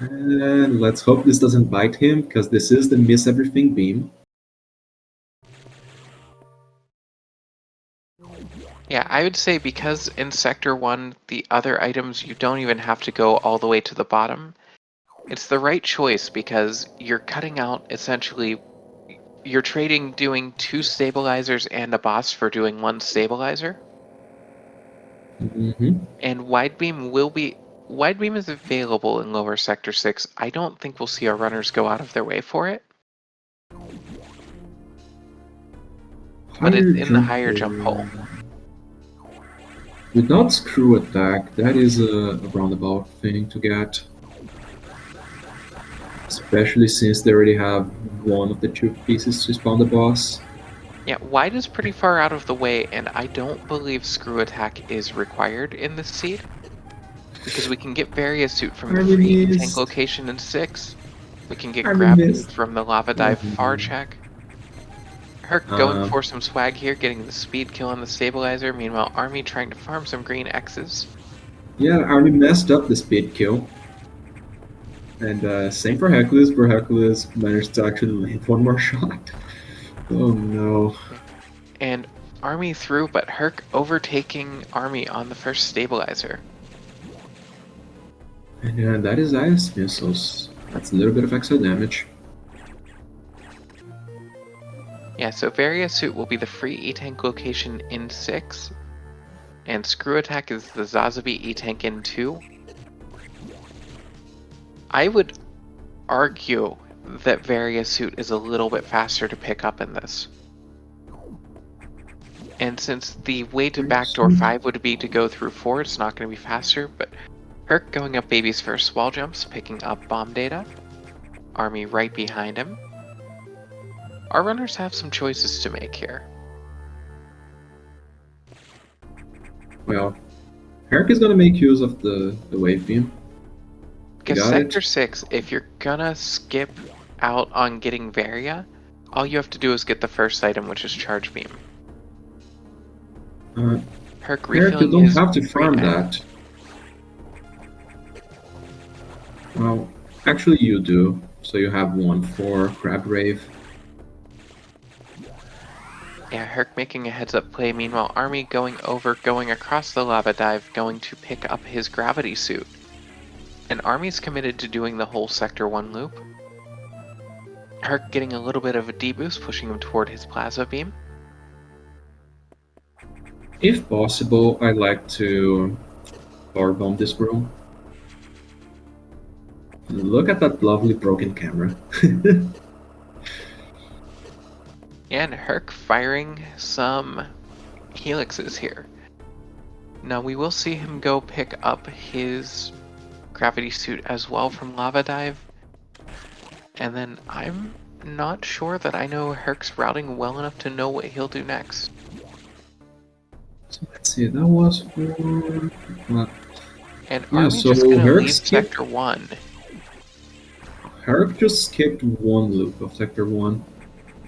And let's hope this doesn't bite him, because this is the miss everything beam. Yeah, I would say because in Sector 1, the other items, you don't even have to go all the way to the bottom. It's the right choice because you're cutting out, essentially, you're trading doing 2 stabilizers and a boss for doing 1 stabilizer. And wide beam is available in lower sector 6. I don't think we'll see our runners go out of their way for it. But it's in the higher jump hole. Without screw attack, that is a roundabout thing to get. Especially since they already have one of the 2 pieces to spawn the boss. Yeah, wide is pretty far out of the way, and I don't believe screw attack is required in this seed. Because we can get various suit from the free tank location in 6. We can get Army gravity missed. from the lava dive Oh, far no. check. Herc going Um, for some swag here, getting the speed kill on the stabilizer. Meanwhile, Army trying to farm some green X's. Yeah, Army messed up the speed kill. And same for Hercules, where Hercules managed to actually land one more shot. Oh no. And Army through, but Herc overtaking Army on the first stabilizer. And that is ice missiles. That's a little bit of extra damage. Yeah, so Varia Suit will be the free E-Tank location in 6. And Screw Attack is the Zazabi E-Tank in 2. I would argue that Varia Suit is a little bit faster to pick up in this. And since the way to backdoor 5 would be to go through 4, it's not going to be faster, but Herc going up baby's first wall jumps, picking up bomb data. Army right behind him. Our runners have some choices to make here. Well, Herc is gonna make use of the wave beam. Because got Sector it. 6, if you're gonna skip out on getting Varia, all you have to do is get the first item, which is Charge Beam. Uh, Herc Herc, you refilling don't his have to farm green that. Well, actually you do. So you have one for Crab Rave. Yeah, Herc making a heads-up play. Meanwhile, Army going across the lava dive, going to pick up his gravity suit. And Army's committed to doing the whole Sector 1 loop. Herc getting a little bit of a deboost, pushing him toward his plasma beam. If possible, I like to power bomb this room. Look at that lovely broken camera. And Herc firing some helixes here. Now we will see him go pick up his gravity suit as well from Lava Dive. And then I'm not sure that I know Herc's routing well enough to know what he'll do next. So let's see, that was for... And Yeah, Army so just gonna Herc leave skipped- Sector 1. Herc just skipped one loop of Sector 1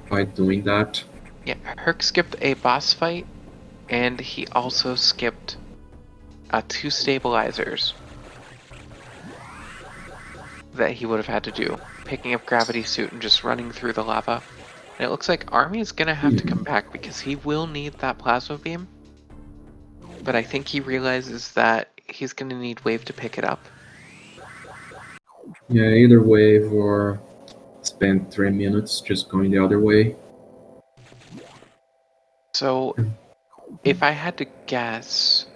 by doing that. Yeah, Herc skipped a boss fight, and he also skipped 2 stabilizers that he would have had to do. Picking up gravity suit and just running through the lava. And it looks like Army's gonna have to come back because he will need that plasma beam. But I think he realizes that he's gonna need Wave to pick it up. Yeah, either wave or spend 3 minutes just going the other way. So, if I had to guess,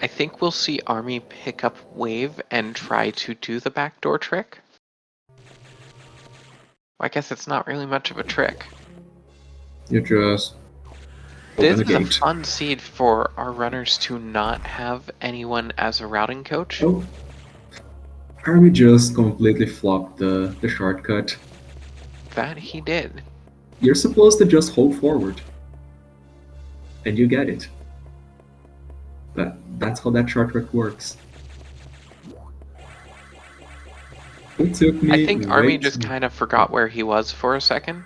I think we'll see Army pick up Wave and try to do the backdoor trick. I guess it's not really much of a trick. You just This open the is a gate. fun seed for our runners to not have anyone as a routing coach. Oh, Army just completely flopped the shortcut. That he did. You're supposed to just hold forward. And you get it. That's how that shortcut works. It took me I think Army way just too- kind of forgot where he was for a second.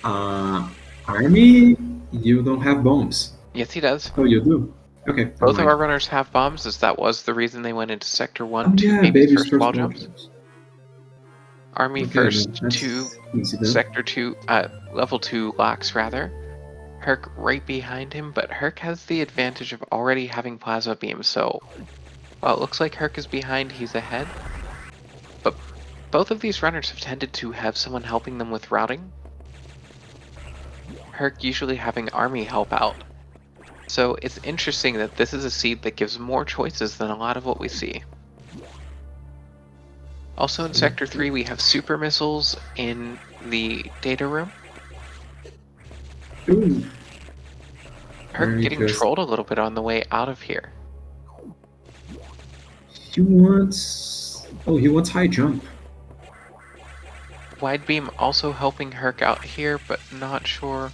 Army, you don't have bombs. Yes, he does. Oh, you do? Okay. Both never of mind. our runners have bombs, as that was the reason they went into Sector 1 Oh, to yeah, baby's first wall wall jumps. jumps. Army Okay, first that's to easy then. Sector 2, Level 2 locks rather. Herc right behind him, but Herc has the advantage of already having plasma beam, so while it looks like Herc is behind, he's ahead. But both of these runners have tended to have someone helping them with routing. Herc usually having Army help out. So it's interesting that this is a seed that gives more choices than a lot of what we see. Also in Sector 3 we have super missiles in the data room. Ooh. Herc Very getting interesting. trolled a little bit on the way out of here. He wants... Oh, he wants high jump. Wide beam also helping Herc out here, but not sure.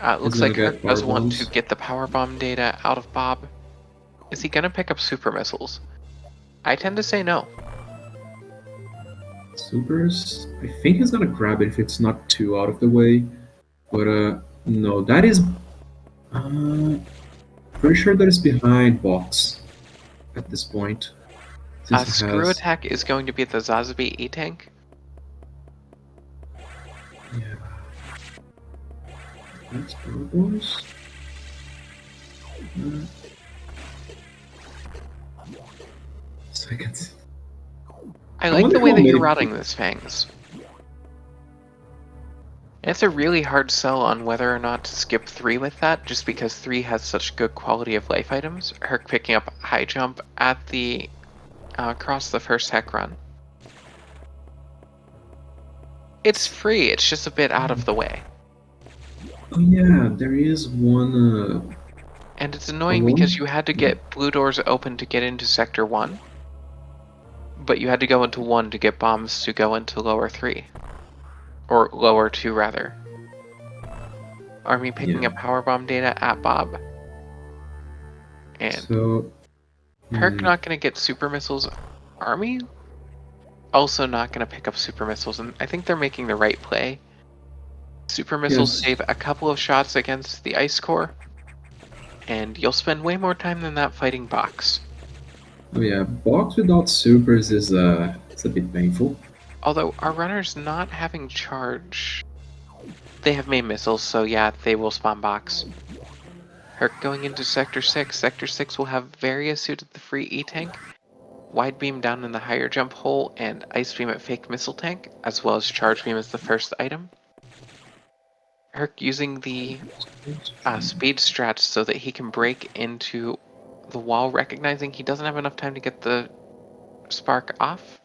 Looks gonna like get Herc does power want bombs. to get the power bomb data out of Bob. Is he gonna pick up super missiles? I tend to say no. supers. I think he's gonna grab it if it's not too out of the way. But no, that is pretty sure that is behind box at this point. Since he Screw has attack is going to be the Zazabi E-Tank. yeah. That's boys. Seconds. I like wonder the way how that you're many routing this, Fangs. It's a really hard sell on whether or not to skip 3 with that, just because 3 has such good quality of life items. Herc picking up high jump at the across the first heck run. It's free, it's just a bit out of the way. Oh yeah, there is one. And it's annoying one? because you had to get blue doors open to get into Sector 1. But you had to go into 1 to get bombs to go into lower 3. Or lower 2, rather. Army picking up power bomb data at Bob. And So Herc not going to get super missiles. Army also not going to pick up super missiles. And I think they're making the right play. Super missiles save a couple of shots against the ice core. And you'll spend way more time than that fighting box. Oh yeah, box without supers is it's a bit painful. Although our runners not having charge, they have main missiles, so yeah, they will spawn box. Herc going into Sector 6. Sector 6 will have various suit at the free E-Tank, wide beam down in the higher jump hole, and ice beam at fake missile tank, as well as charge beam as the first item. Herc using the speed strat so that he can break into the wall, recognizing he doesn't have enough time to get the spark off.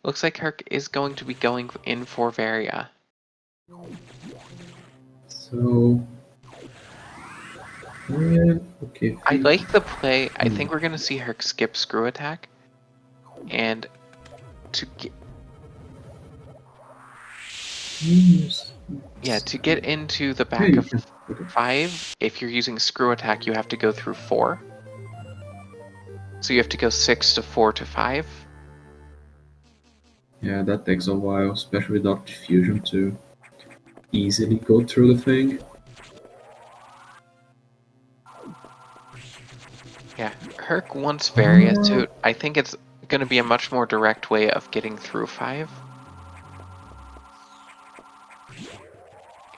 Looks like Herc is going to be going in for Varia. So yeah, okay. I like the play. I think we're gonna see Herc skip screw attack, and to get to get into the back of 5. If you're using screw attack, you have to go through 4. So you have to go 6 to 4 to 5. Yeah, that takes a while, especially without diffusion to easily go through the thing. Yeah, Herc wants Varia suit. I think it's going to be a much more direct way of getting through 5.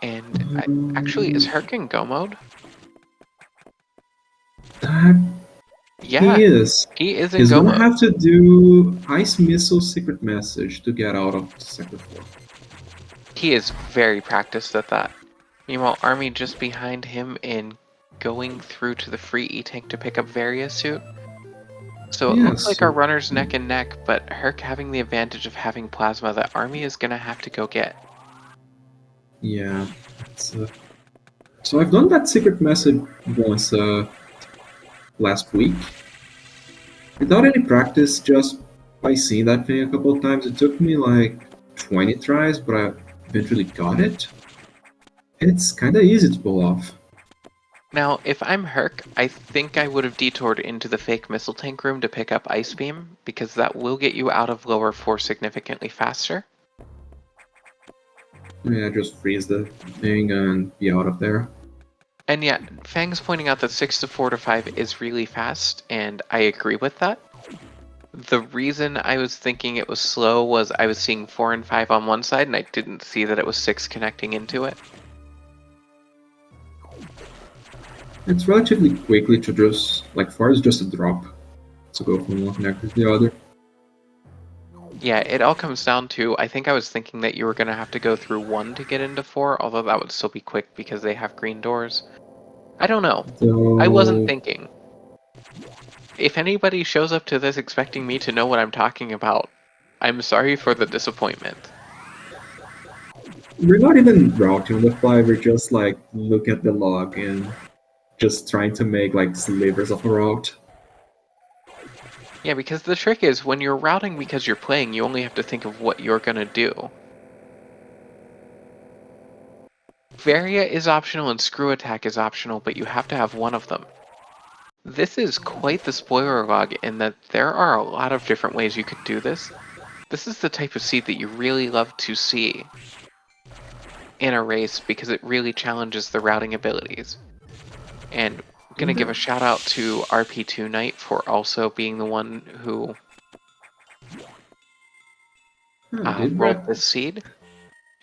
And actually, is Herc in go mode? That Yeah, he is. he is in He's go gonna mode. have to do ice missile secret message to get out of sector 4. He is very practiced at that. Meanwhile, Army just behind him in going through to the free E-Tank to pick up Varia suit. So it looks like our runners neck and neck, but Herc having the advantage of having plasma that Army is going to have to go get. Yeah. So I've done that secret message once last week. Without any practice, just by seeing that thing a couple of times. It took me like 20 tries, but I eventually got it. It's kinda easy to pull off. Now, if I'm Herc, I think I would have detoured into the fake missile tank room to pick up Ice Beam, because that will get you out of lower 4 significantly faster. Yeah, just freeze the thing and be out of there. And yeah, Fang's pointing out that 6 to 4 to 5 is really fast, and I agree with that. The reason I was thinking it was slow was I was seeing 4 and 5 on one side, and I didn't see that it was 6 connecting into it. It's relatively quickly to just, like 4 is just a drop to go from one connector to the other. Yeah, it all comes down to, I think I was thinking that you were going to have to go through 1 to get into 4, although that would still be quick because they have green doors. I don't know. So, I wasn't thinking. If anybody shows up to this expecting me to know what I'm talking about, I'm sorry for the disappointment. we're not even routing on the fly, we're just like look at the log and just trying to make like slivers of a route. Yeah, because the trick is, when you're routing because you're playing, you only have to think of what you're gonna do. Varia is optional and Screw Attack is optional, but you have to have one of them. This is quite the spoiler log in that there are a lot of different ways you could do this. This is the type of seed that you really love to see in a race because it really challenges the routing abilities. And I'm gonna give a shout out to RP2 Knight for also being the one who Did rolled Red this seed,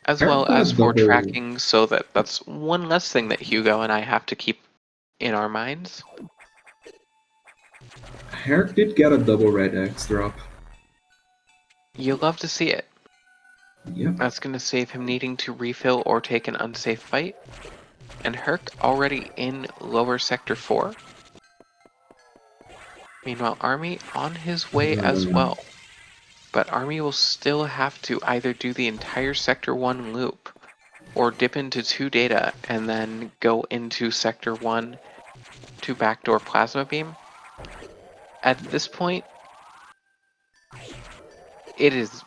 as Herc well got a as for double? tracking, so that's one less thing that Hugo and I have to keep in our minds. Herc did get a double red X drop. You love to see it. Yep. That's gonna save him needing to refill or take an unsafe fight. And Herc already in lower sector 4. Meanwhile, Army on his way as well. But Army will still have to either do the entire Sector 1 loop or dip into 2 data and then go into Sector 1 to backdoor Plasma Beam. At this point, it is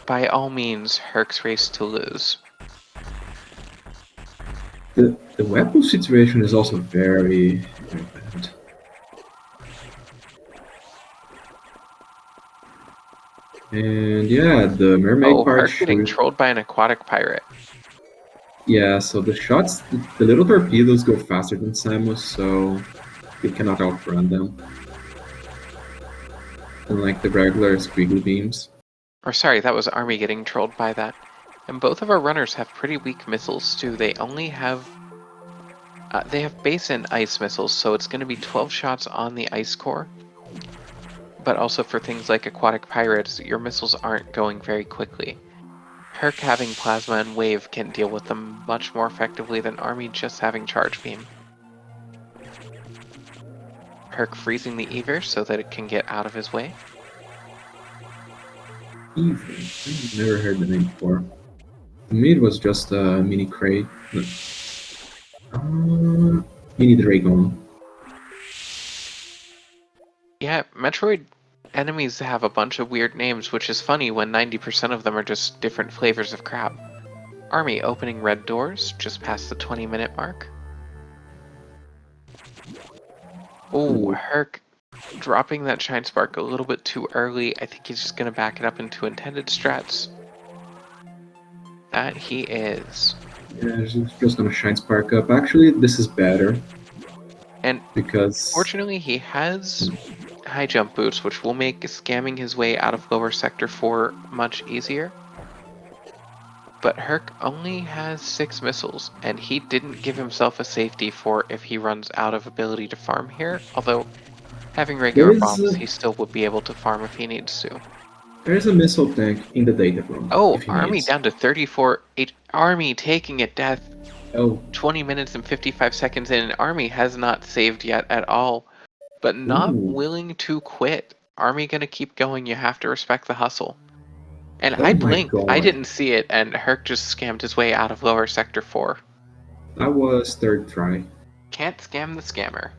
by all means Herc's race to lose. The weapon situation is also very, very bad. And yeah, the mermaid Oh, part Herc getting should. trolled by an aquatic pirate. Yeah, so the shots, the little torpedoes go faster than Samus, so you cannot outrun them. Unlike the regular squiggly beams. Or sorry, that was Army getting trolled by that. And both of our runners have pretty weak missiles too. They only have they have base and ice missiles, so it's going to be 12 shots on the ice core. But also for things like aquatic pirates, your missiles aren't going very quickly. Herc having plasma and wave can deal with them much more effectively than Army just having charge beam. Herc freezing the Ever so that it can get out of his way. Ever. I've never heard the name before. To me, it was just a mini crate. Mini Dragon. Yeah, Metroid enemies have a bunch of weird names, which is funny when 90% of them are just different flavors of crab. Army opening red doors just past the 20-minute mark. Oh, Herc dropping that Shine Spark a little bit too early. I think he's just going to back it up into intended strats. That he is. Yeah, just gonna shine spark up. Actually, this is better. And because fortunately, he has high jump boots, which will make scamming his way out of lower sector 4 much easier. But Herc only has 6 missiles, and he didn't give himself a safety for if he runs out of ability to farm here, although having regular bombs, he still would be able to farm if he needs to. There's a missile tank in the data room. Oh, if he Army needs. down to 34. Army taking a death. Oh, 20 minutes and 55 seconds in. Army has not saved yet at all, but not willing to quit. Army gonna keep going. You have to respect the hustle. And oh I my blinked. I God. didn't see it, and Herc just scammed his way out of lower sector 4. That was third try. Can't scam the scammer.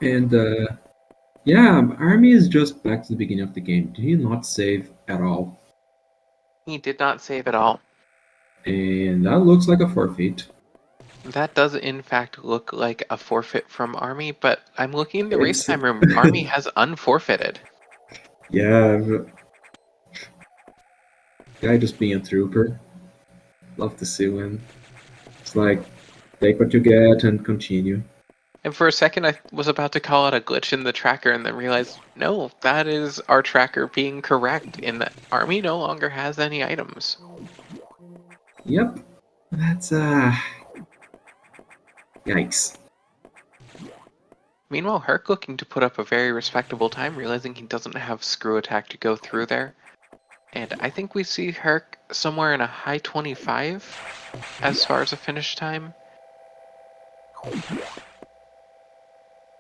And yeah, Army is just back to the beginning of the game. Did he not save at all? He did not save at all. And that looks like a forfeit. That does in fact look like a forfeit from Army, but I'm looking in the race It's- time room. Army has unforfeited. Yeah, guy just being a trooper. Love to see him. It's like, take what you get and continue. And for a second, I was about to call out a glitch in the tracker and then realized, no, that is our tracker being correct in that Army no longer has any items. Yep. That's, yikes. Meanwhile, Herc looking to put up a very respectable time, realizing he doesn't have screw attack to go through there. And I think we see Herc somewhere in a high 25 as far as a finish time.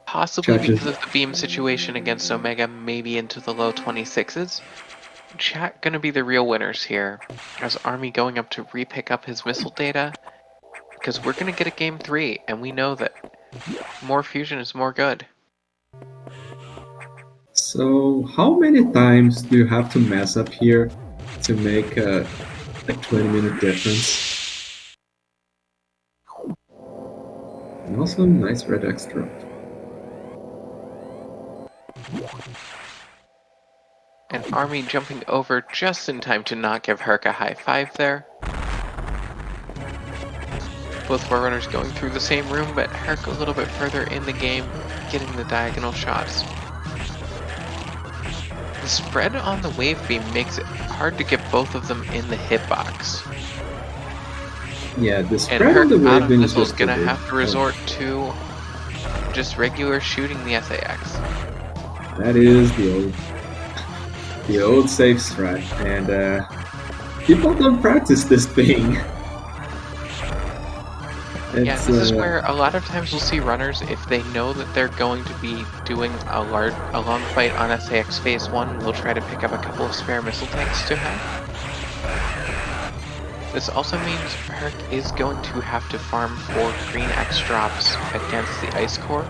Possibly because of the beam situation against Omega, maybe into the low 26s. Chat gonna be the real winners here, as Army going up to re-pick up his missile data, because we're gonna get a game 3, and we know that more fusion is more good. So, how many times do you have to mess up here to make a 20-minute difference? And also, nice red extra. And Army jumping over just in time to not give Herc a high five there. Both forerunners going through the same room, but Herc a little bit further in the game, getting the diagonal shots. The spread on the wave beam makes it hard to get both of them in the hitbox. Yeah, the And spread Herc on the out wave of beam is missiles just gonna too have to big. resort to just regular shooting the SAX. That is the old safe strat, and people don't practice this thing. Yeah, this is where a lot of times we'll see runners, if they know that they're going to be doing a long fight on SAX Phase 1, will try to pick up a couple of spare missile tanks to have. This also means Herc is going to have to farm for green X drops against the Ice Core.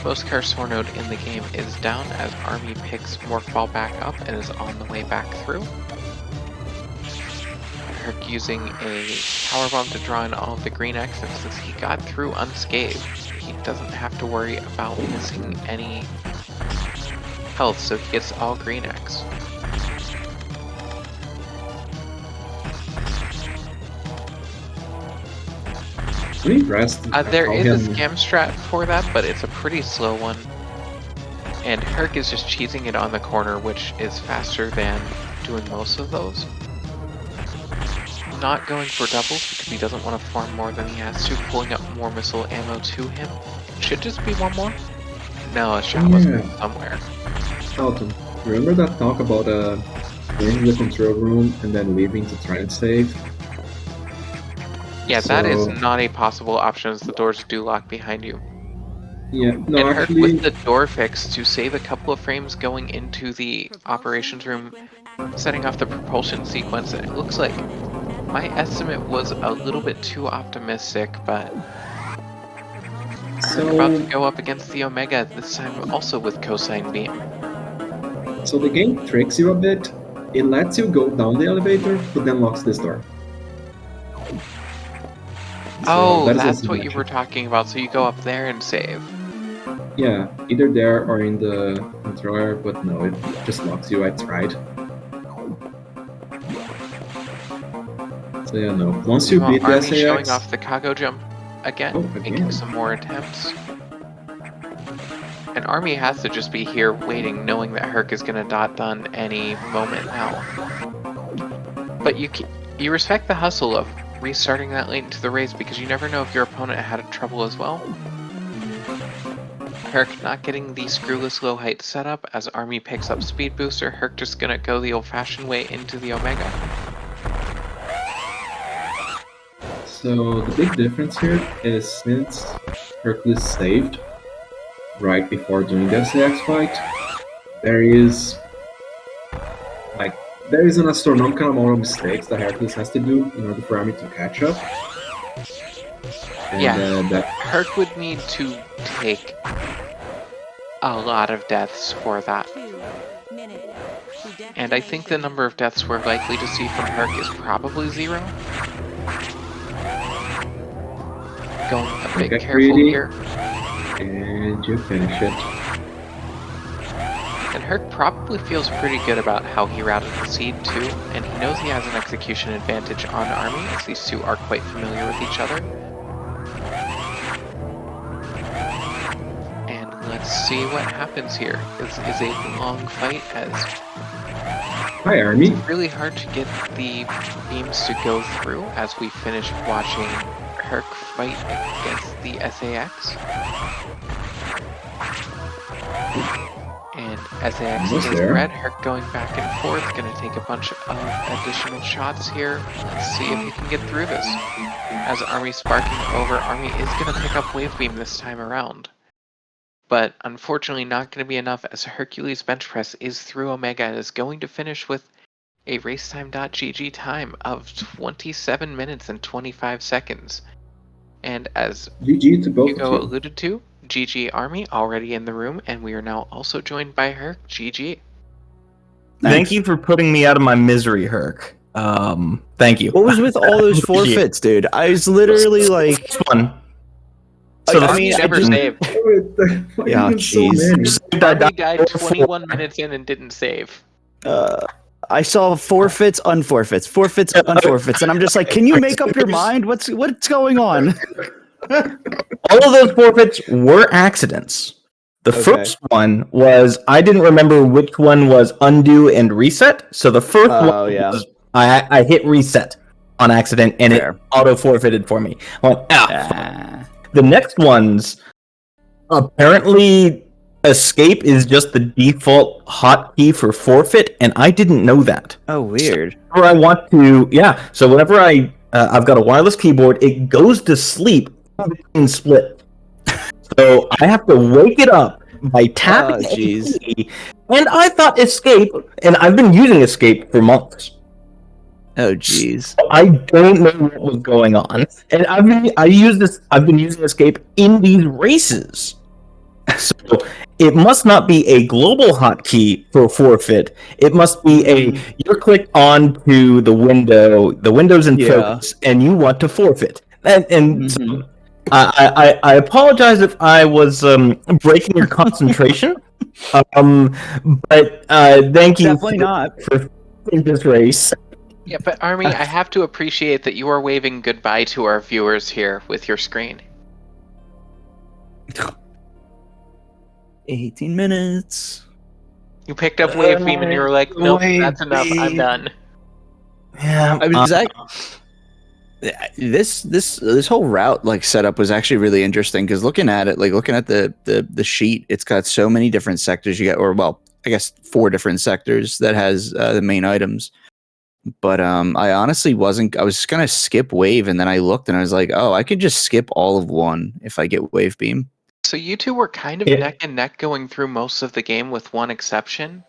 Most Cursor node in the game is down as Army picks Morphball back up and is on the way back through. Herc using a power bomb to draw in all of the green X, and since he got through unscathed, he doesn't have to worry about missing any health, so he gets all green X. I'm impressed. There is a scam strat for that, but it's a pretty slow one. And Herc is just cheesing it on the corner, which is faster than doing most of those. Not going for doubles because he doesn't want to farm more than he has to, pulling up more missile ammo to him. Should just be one more? No, a shot was somewhere. Alton, remember that talk about going to the control room and then leaving to try and save? Yeah, that is not a possible option as the doors do lock behind you. Yeah, no, And Herc actually, with the door fix to save a couple of frames going into the operations room, setting off the propulsion sequence, and it looks like my estimate was a little bit too optimistic, but Herc about to go up against the Omega, this time also with cosine beam. so the game tricks you a bit. It lets you go down the elevator, but then locks this door. Oh, that is that's also what you were talking about, so you go up there and save. Yeah, either there or in the controller, but no, it just locks you at right. So yeah, no. Once you beat the Army showing SAX, off the cargo jump again, making some more attempts. And Army has to just be here waiting, knowing that Herc is gonna dot done any moment now. But you respect the hustle of restarting that late into the race because you never know if your opponent had trouble as well. Herc not getting the screwless low height setup as Army picks up speed booster. Herc just gonna go the old-fashioned way into the Omega. so the big difference here is since Hercules saved right before doing the SAX fight, there is an astronomical amount of mistakes that Hercules has to do in order for Army to catch up. And, Yeah, Herc would need to take a lot of deaths for that. And I think the number of deaths we're likely to see from Herc is probably 0. Going a bit get careful greedy. here. And you finish it. And Herc probably feels pretty good about how he routed the seed too, and he knows he has an execution advantage on Army as these two are quite familiar with each other. And let's see what happens here. This is a long fight as Hi, Army. it's really hard to get the beams to go through as we finish watching Herc fight against the SAX. And SAX Almost is there. red, Herc going back and forth, gonna take a bunch of additional shots here. Let's see if he can get through this. As Army sparking over, Army is gonna pick up Wave Beam this time around. But unfortunately not gonna be enough as Herculesbenchpress is through Omega and is going to finish with a racetime.gg time of 27 minutes and 25 seconds. And as GG to both Hugo of you. alluded to, GG Army already in the room, and we are now also joined by Herc. GG. Thank you for putting me out of my misery, Herc. Thank you. What was with all those Appreciate it. forfeits, dude? I was literally like, This one. I mean, I never didn't- saved. Why Yeah, even so jeez. many? Army died 21 minutes in and didn't save. I saw forfeits, unforfeits, forfeits, unforfeits, and I'm just like, can you make up your mind? What's going on? All of those forfeits were accidents. The Okay. first one was I didn't remember which one was undo and reset. So the first one was I hit reset on accident and Fair. it auto forfeited for me. I went, Ah. The next ones, apparently escape is just the default hotkey for forfeit, and I didn't know that. Oh, weird. So whenever I want to, so whenever I've got a wireless keyboard, it goes to sleep between split. So I have to wake it up by tapping a key, and I thought escape, and I've been using escape for months. Oh, jeez. I don't know what was going on, and I've been using escape in these races. So it must not be a global hotkey for forfeit. It must be you're clicked onto the window's in focus, and you want to forfeit. And so I apologize if I was breaking your concentration, but thank you Definitely not for this race. Yeah, but Army, I have to appreciate that you are waving goodbye to our viewers here with your screen. 18 minutes. You picked up Wave Beam and you were like, nope, that's enough, I'm done. Yeah, I was this whole route like setup was actually really interesting because looking at it, like looking at the sheet, it's got so many different sectors you get, or well, I guess 4 different sectors that has the main items. But I honestly wasn't. I was just gonna skip wave, and then I looked and I was like, oh, I could just skip all of 1 if I get wave beam. So you two were kind of neck and neck going through most of the game with one exception.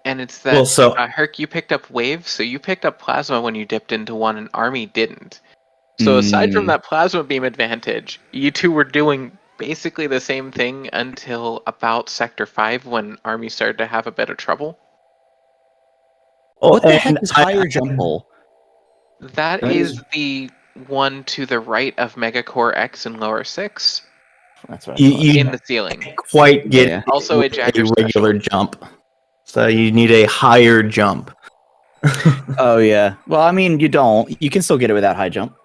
And it's that, Herc, you picked up Wave, so you picked up Plasma when you dipped into 1, and Army didn't. So aside from that Plasma Beam advantage, you two were doing basically the same thing until about Sector 5 when Army started to have a bit of trouble. What the heck is higher jump hole? That is the one to the right of Megacore X and Lower 6. That's what in the ceiling. Quite get also a Jagger regular jump. So you need a higher jump. Oh yeah. Well, I mean, you don't. You can still get it without high jump.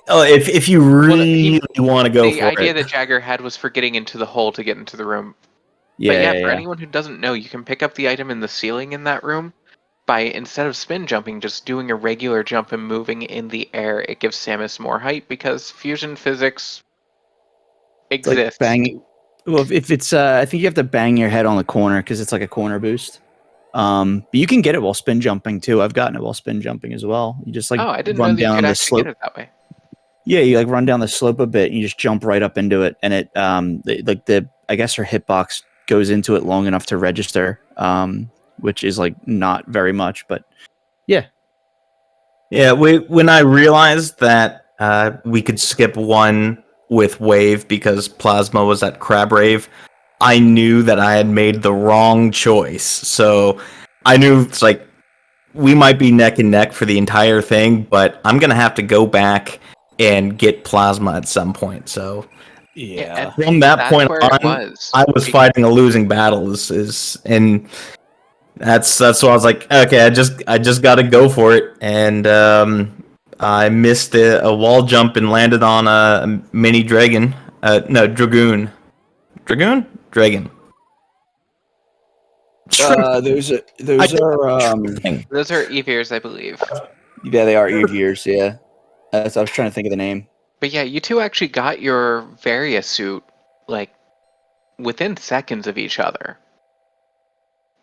Oh, if you really want to go for it. The idea that Jagger had was for getting into the hole to get into the room. Yeah. But for anyone who doesn't know, you can pick up the item in the ceiling in that room by, instead of spin jumping, just doing a regular jump and moving in the air. It gives Samus more height because fusion physics exists. Like bang. Well, if it's, I think you have to bang your head on the corner because it's like a corner boost. But you can get it while spin jumping too. I've gotten it while spin jumping as well. You just like I didn't run know that down you could the actually slope. get it that way. Yeah, you like run down the slope a bit and you just jump right up into it, and it I guess her hitbox goes into it long enough to register, which is like not very much, but yeah. Yeah, when I realized that we could skip one with Wave because Plasma was at Crab Rave, I knew that I had made the wrong choice. So I knew it's like we might be neck and neck for the entire thing, but I'm gonna have to go back and get Plasma at some point. So yeah, from that point on, I was fighting a losing battle. And that's why I was like, okay, I just got to go for it. And I missed a wall jump and landed on a mini dragon. Dragoon. Dragon. Those are Evirs, I believe. Yeah, they are Evirs. Yeah, I was trying to think of the name. But yeah, you two actually got your Varia suit like within seconds of each other.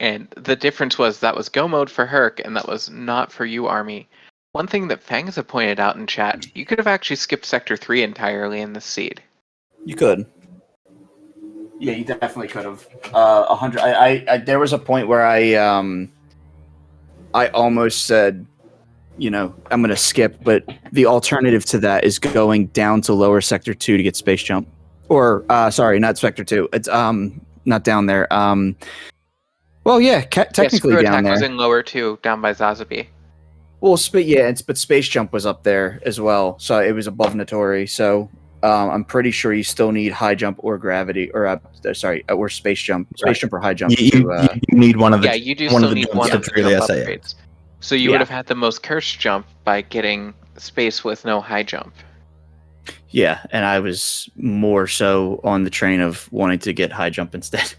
And the difference was that was go mode for Herc, and that was not for you, Army. One thing that Fangs have pointed out in chat, you could have actually skipped Sector 3 entirely in this seed. You could. Yeah, you definitely could have. 100. I there was a point where I almost said, I'm gonna skip, but the alternative to that is going down to lower Sector 2 to get space jump. Or sorry, not Sector 2. It's not down there. Well, yeah, technically down there. Was in lower 2, down by Zazabi. Well, but space jump was up there as well, so it was above Notori. So I'm pretty sure you still need high jump or gravity, or or space jump, Right. jump or high jump. You need one of the Yeah, you do one of still the need jumps one to of the trigger jump the SAX. upgrades. So you would have had the most cursed jump by getting space with no high jump. Yeah, and I was more so on the train of wanting to get high jump instead.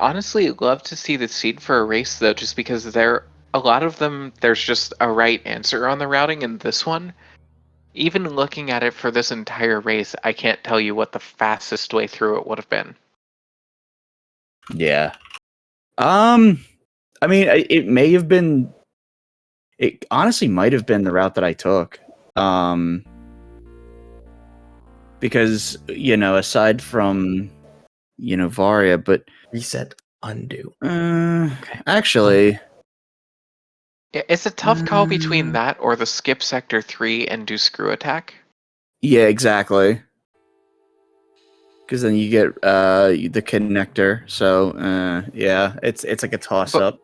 Honestly, love to see the seed for a race though, just because a lot of them, there's just a right answer on the routing, and this one, even looking at it for this entire race, I can't tell you what the fastest way through it would have been. Yeah. I mean, it may have been. It honestly might have been the route that I took. Because aside from Varia, but Reset, undo. actually, It's a tough call between that or the skip Sector 3 and do screw attack. yeah, exactly. Because then you get the connector. So yeah, it's like a toss up.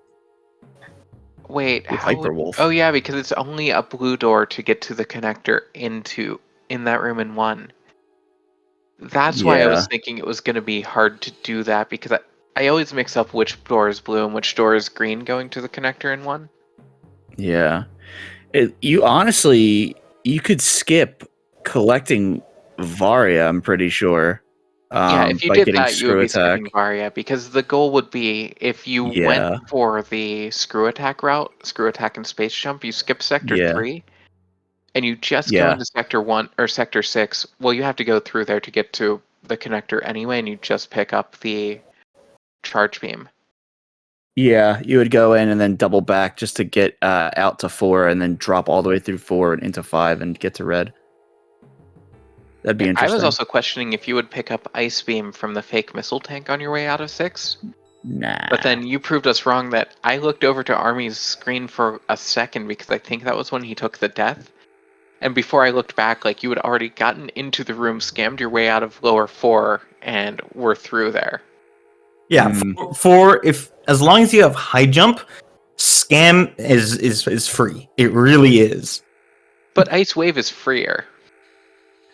Wait, With how would... Hyperwolf. Oh yeah, because it's only a blue door to get to the connector in that room in 1. That's why I was thinking it was going to be hard to do that, because I always mix up which door is blue and which door is green going to the connector in 1. Yeah. You could skip collecting Varia, I'm pretty sure. Yeah, if you by did getting that, you would screw be attack. skipping Varia, because the goal would be, if you went for the screw attack route, screw attack and space jump, you skip Sector 3, and you just go into Sector 1 or Sector 6. Well, you have to go through there to get to the connector anyway, and you just pick up the charge beam. Yeah, you would go in and then double back just to get out to 4, and then drop all the way through 4 and into 5 and get to red. That'd be interesting. I was also questioning if you would pick up Ice Beam from the fake missile tank on your way out of 6. Nah. But then you proved us wrong. That I looked over to Army's screen for a second, because I think that was when he took the death. And before I looked back, like, you had already gotten into the room, scammed your way out of lower 4, and were through there. Yeah, if as long as you have high jump, scam is free. It really is. But Ice Wave is freer.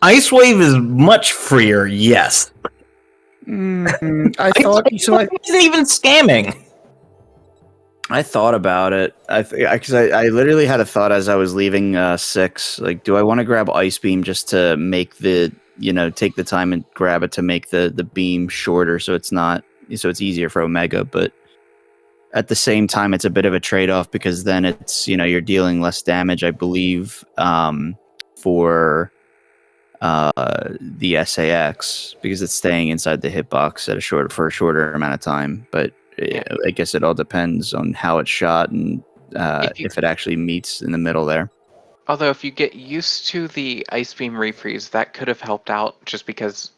Ice Wave is much freer, yes. I thought so. It isn't even scamming. I thought about it. Because I literally had a thought as I was leaving 6. Like, do I want to grab Ice Beam just to make take the time and grab it to make the beam shorter, so it's easier for Omega, but at the same time, it's a bit of a trade-off, because then it's you're dealing less damage, I believe, for the SAX, because it's staying inside the hitbox for a shorter amount of time. But I guess it all depends on how it's shot and if it actually meets in the middle there. Although if you get used to the Ice Beam refreeze, that could have helped out, just because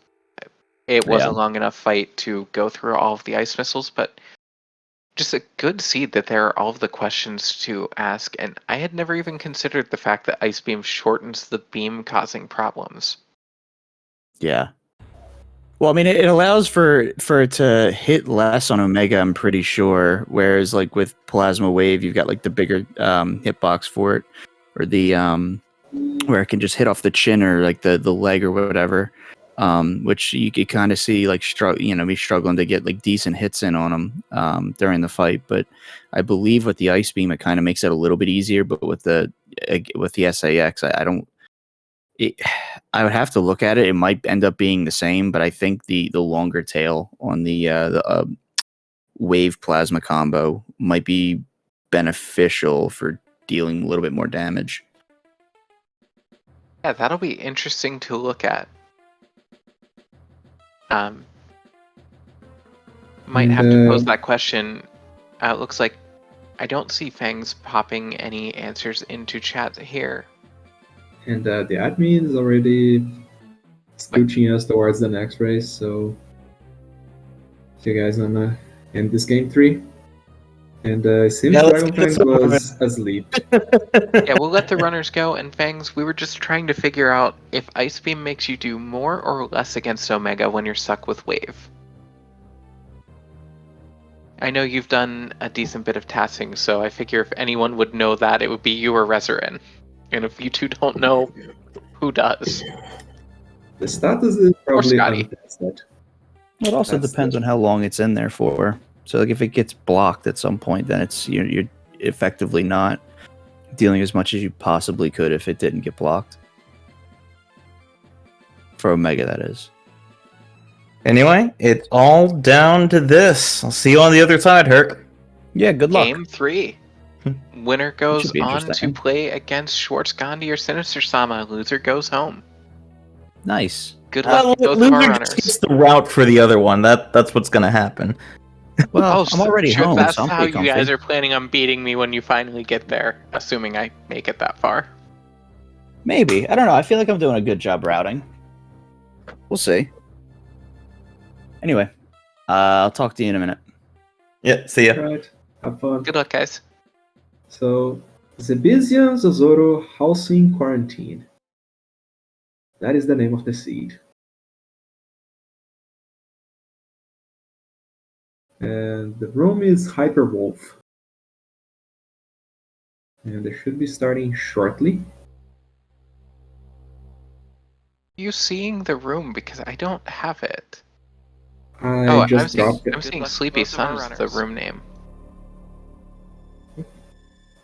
it was a long enough fight to go through all of the ice missiles. But just a good seed that there are all of the questions to ask, and I had never even considered the fact that Ice Beam shortens the beam, causing problems. Yeah. Well, I mean, it allows for it to hit less on Omega, I'm pretty sure. Whereas, like, with Plasma Wave, you've got like the bigger hitbox for it, or the where it can just hit off the chin or like the leg or whatever. Which you could kind of see like me struggling to get like decent hits in on them during the fight. But I believe with the Ice Beam, it kind of makes it a little bit easier. But with the SAX, I would have to look at it. It might end up being the same, but I think the longer tail on the wave plasma combo might be beneficial for dealing a little bit more damage. Yeah, that'll be interesting to look at. Might have to pose that question. It looks like I don't see Fangs popping any answers into chat here. And the admin is already scooching us towards the next race, so if you guys wanna end this game 3. And it seems Dragonfangs was asleep. Yeah, we'll let the runners go, and Fangs, we were just trying to figure out if Ice Beam makes you do more or less against Omega when you're stuck with Wave. I know you've done a decent bit of tasking, so I figure if anyone would know that, it would be you or Rezarin. And if you two don't know, who does? The status is probably Scotty. untested. It also That's depends the- on how long it's in there for. So, like, if it gets blocked at some point, then you're effectively not dealing as much as you possibly could if it didn't get blocked. For Omega, that is. Anyway, it's all down to this. I'll see you on the other side, Herc. Yeah, good luck. Game 3. Winner goes should be on to interesting. play against Schwartz, Gandhi, or Sinister Sama. Loser goes home. Nice. Good luck to both of our Loser runners. just gets the route for the other one. That's what's gonna happen. Well, Oh, I'm already so home, that's so I'm how pretty you guys comfy. are planning on beating me when you finally get there, assuming I make it that far. Maybe. I don't know. I feel like I'm doing a good job routing. We'll see. Anyway, I'll talk to you in a minute. Yeah, see ya. Right. Have fun. Good luck, guys. So, Zebizian Zozoro Housing Quarantine. That is the name of the seed. And the room is Hyperwolf. And they should be starting shortly. You seeing the room because I don't have it. I just I'm dropped it. seeing Sleepy Sun is the room name.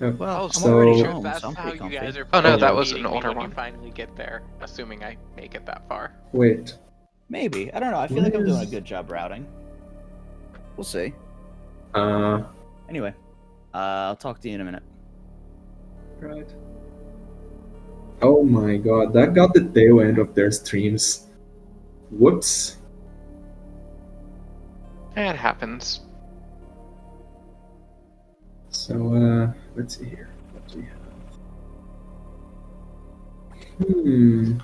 Well, I'm so- already Sure, home, that's so I'm how pretty you comfy. guys are. Oh no, that Oh. was an older when one. you Finally get there, assuming I make it that far. Wait. Maybe. I don't know. I feel like I'm doing a good job routing. We'll see. Anyway, I'll talk to you in a minute. Right. Oh my god, that got the tail end of their streams. Whoops. It happens. So, let's see here. What do we have?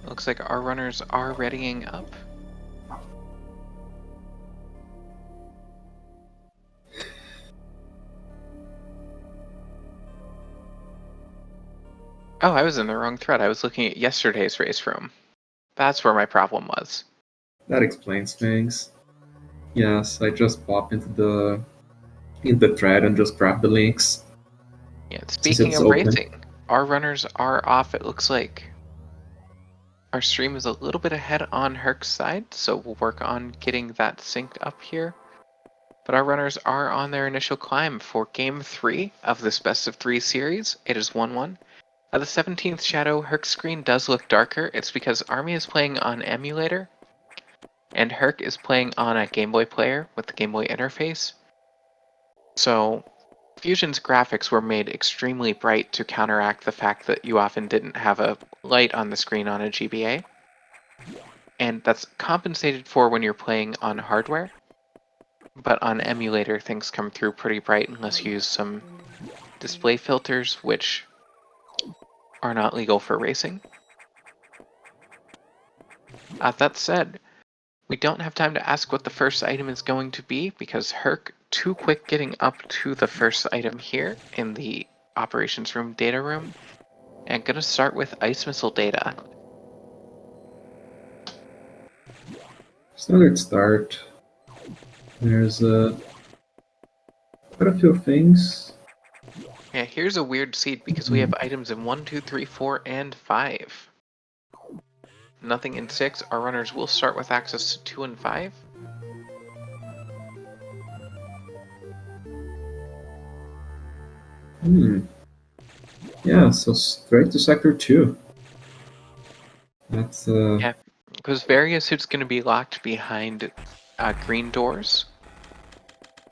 Looks like our runners are readying up. Oh, I was in the wrong thread. I was looking at yesterday's race room. That's where my problem was. That explains things. Yes, I just popped into the thread and just grabbed the links. Yeah, speaking it's of open. racing, our runners are off, it looks like. Our stream is a little bit ahead on Herc's side, so we'll work on getting that synced up here. But our runners are on their initial climb for Game 3 of this Best of 3 series. It is 1-1. The 17th shadow, Herc's screen does look darker. It's because Army is playing on emulator, and Herc is playing on a Game Boy player with the Game Boy interface. So Fusion's graphics were made extremely bright to counteract the fact that you often didn't have a light on the screen on a GBA. And that's compensated for when you're playing on hardware. But on emulator, things come through pretty bright unless you use some display filters, which are not legal for racing. That said, we don't have time to ask what the first item is going to be because Herc, too quick getting up to the first item here in the operations room data room. And gonna start with ice missile data. Standard start. There's quite a few things. Yeah, here's a weird seed because we have items in 1, 2, 3, 4, and 5. Nothing in 6. Our runners will start with access to 2 and 5. Yeah, so straight to Sector 2. That's Yeah, because Variasuit's going to be locked behind green doors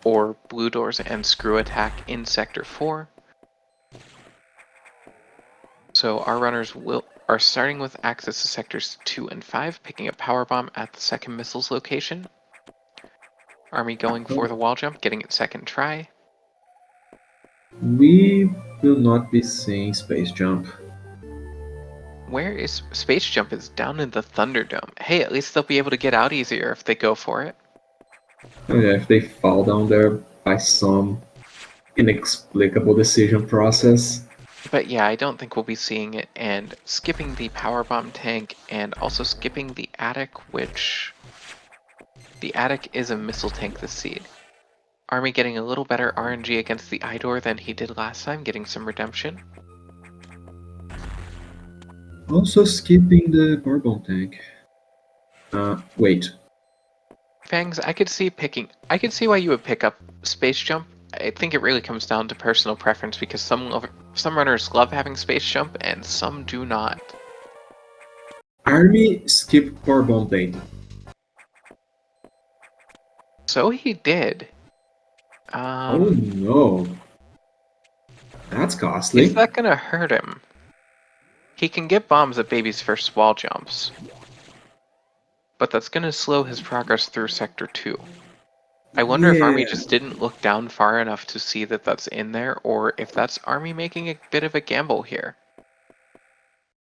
or blue doors and screw attack in Sector 4. So our runners are starting with access to Sectors 2 and 5, picking up Power Bomb at the second missile's location. Army going for the wall jump, getting it second try. we will not be seeing Space Jump. Where is Space Jump? Is down in the Thunderdome. Hey, at least they'll be able to get out easier if they go for it. Oh yeah, if they fall down there by some inexplicable decision process. But yeah, I don't think we'll be seeing it, and skipping the power bomb tank and also skipping the attic, which the attic is a missile tank this seed. Army getting a little better RNG against the Idor than he did last time, getting some redemption. Also skipping the barbomb tank. Wait. Fangs, I could see why you would pick up space jump. I think it really comes down to personal preference because some runners love having space jump and some do not. Army skip barbomb tank. So he did. Oh no. That's Is costly. that gonna hurt him? He can get bombs at baby's first wall jumps, but that's gonna slow his progress through Sector 2. I wonder if Army Yeah. just didn't look down far enough to see that that's in there, or if that's Army making a bit of a gamble here.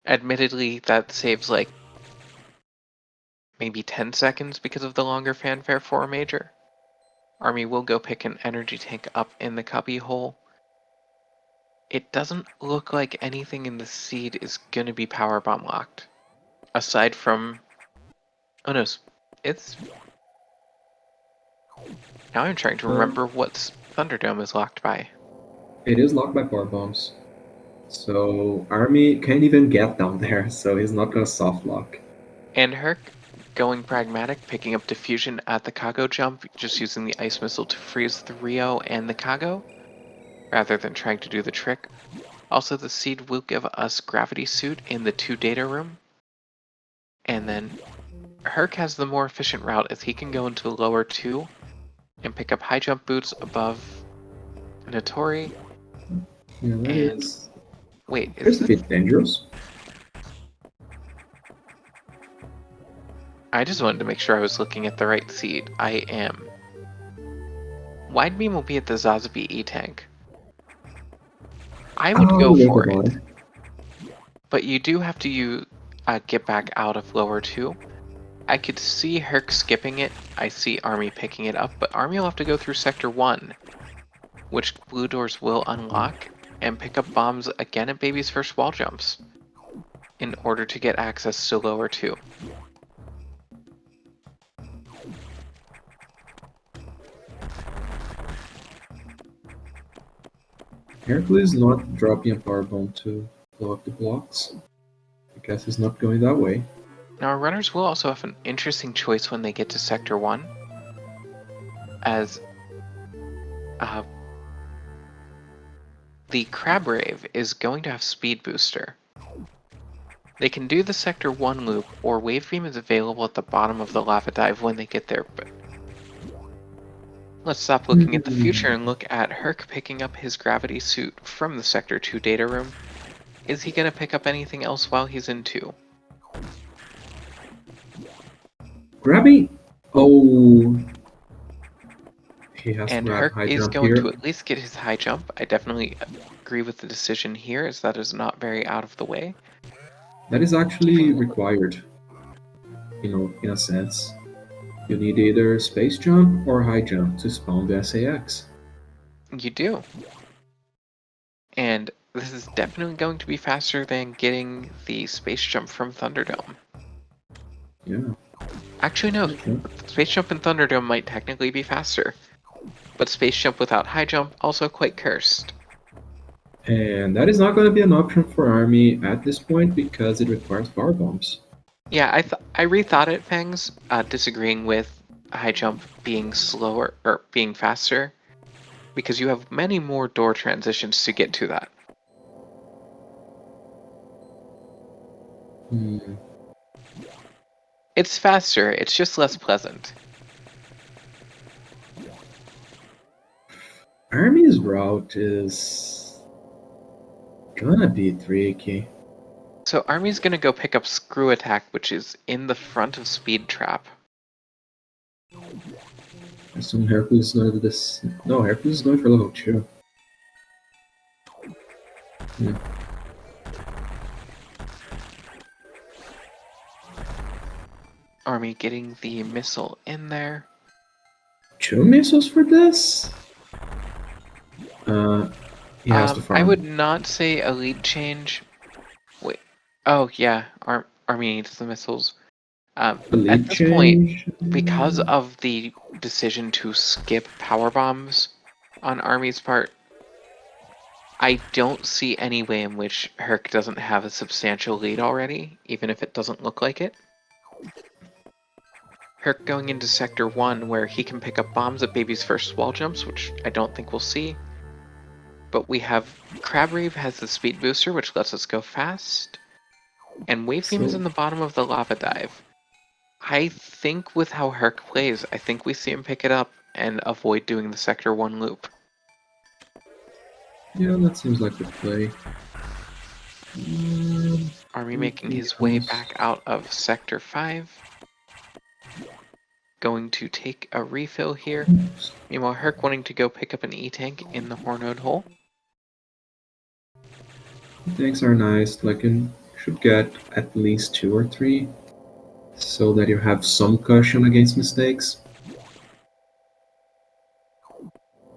Admittedly, that saves like maybe 10 seconds because of the longer fanfare for a major. Army will go pick an energy tank up in the cubby hole. It doesn't look like anything in the seed is going to be power bomb locked. Aside from... Oh no, it's... Now I'm trying to remember what Thunderdome is locked by. It is locked by power bombs. So Army can't even get down there, so he's not gonna soft lock. And Herc, going pragmatic, picking up diffusion at the Kago jump, just using the ice missile to freeze the Rio and the Kago, rather than trying to do the trick. Also, the seed will give us gravity suit in the 2 data room. And then Herc has the more efficient route as he can go into lower 2 and pick up high jump boots above Notori. Yeah, that And is. wait, It's is a this... bit dangerous. I just wanted to make sure I was looking at the right seed. I am. Wide beam will be at the Zazabi E-tank. I would go there's for a it, bottom. but you do have to get back out of lower 2. I could see Herc skipping it. I see Army picking it up, but Army will have to go through Sector 1, which blue doors will unlock, and pick up bombs again at baby's first wall jumps in order to get access to lower 2. Hercules not dropping a power bomb to blow up the blocks. I guess he's not going that way. Now, our runners will also have an interesting choice when they get to Sector 1, as the Crab Rave is going to have Speed Booster. They can do the Sector 1 loop, or Wave Beam is available at the bottom of the lava dive when they get there, but let's stop looking at the future and look at Herc picking up his gravity suit from the Sector 2 data room. Is he going to pick up anything else while he's in 2? Grabbing. Oh. He has to And grab Herc high is jump going here. to at least get his high jump. I definitely agree with the decision here, as that is not very out of the way. That is actually required. In a sense. You need either space jump or high jump to spawn the SAX. You do. And this is definitely going to be faster than getting the space jump from Thunderdome. Yeah. Actually, no. Okay. Space jump in Thunderdome might technically be faster. But space jump without high jump, also quite cursed. And that is not going to be an option for Army at this point because it requires power bombs. Yeah, I rethought it, Fangs, disagreeing with high jump being slower, or being faster, because you have many more door transitions to get to that. It's faster, it's just less pleasant. Army's route is gonna be tricky. So Army's gonna go pick up Screw Attack, which is in the front of Speed Trap. I assume Hercules is gonna do this. No, Hercules is going for level 2. Army getting the missile in there. 2 missiles for this? He has to farm. I would not say a lead change. Wait. Oh, yeah. Army needs the missiles. The lead At this point, change? because of the decision to skip power bombs on Army's part, I don't see any way in which Herc doesn't have a substantial lead already, even if it doesn't look like it. Herc going into Sector 1, where he can pick up bombs at Baby's first wall jumps, which I don't think we'll see. But we have Crabreeve has the speed booster, which lets us go fast. And Wavebeam is in the bottom of the lava dive. I think with how Herc plays, I think we see him pick it up and avoid doing the Sector 1 loop. Yeah, that seems like the play. Army making his way back out of Sector 5. Going to take a refill here. Meanwhile, Herc wanting to go pick up an E-tank in the Hornode hole. Tanks are nice, like you should get at least 2 or 3, so that you have some cushion against mistakes.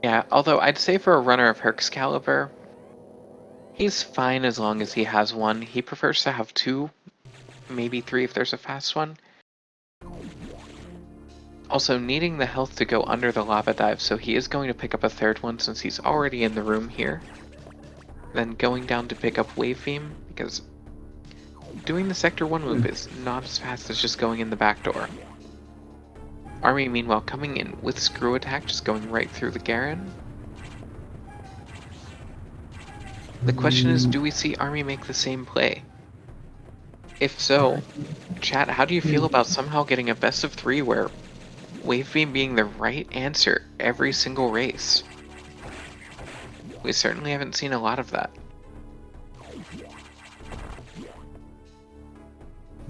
Yeah, although I'd say for a runner of Herc's caliber, he's fine as long as he has one. He prefers to have 2, maybe 3 if there's a fast one. Also, needing the health to go under the lava dive, so he is going to pick up a 3rd one since he's already in the room here. Then going down to pick up Wavebeam, because doing the Sector 1 loop is not as fast as just going in the back door. Army, meanwhile, coming in with Screw Attack, just going right through the Garen. The question is, do we see Army make the same play? If so, chat, how do you feel about somehow getting a best of 3 where Wavebeam being the right answer every single race? We certainly haven't seen a lot of that.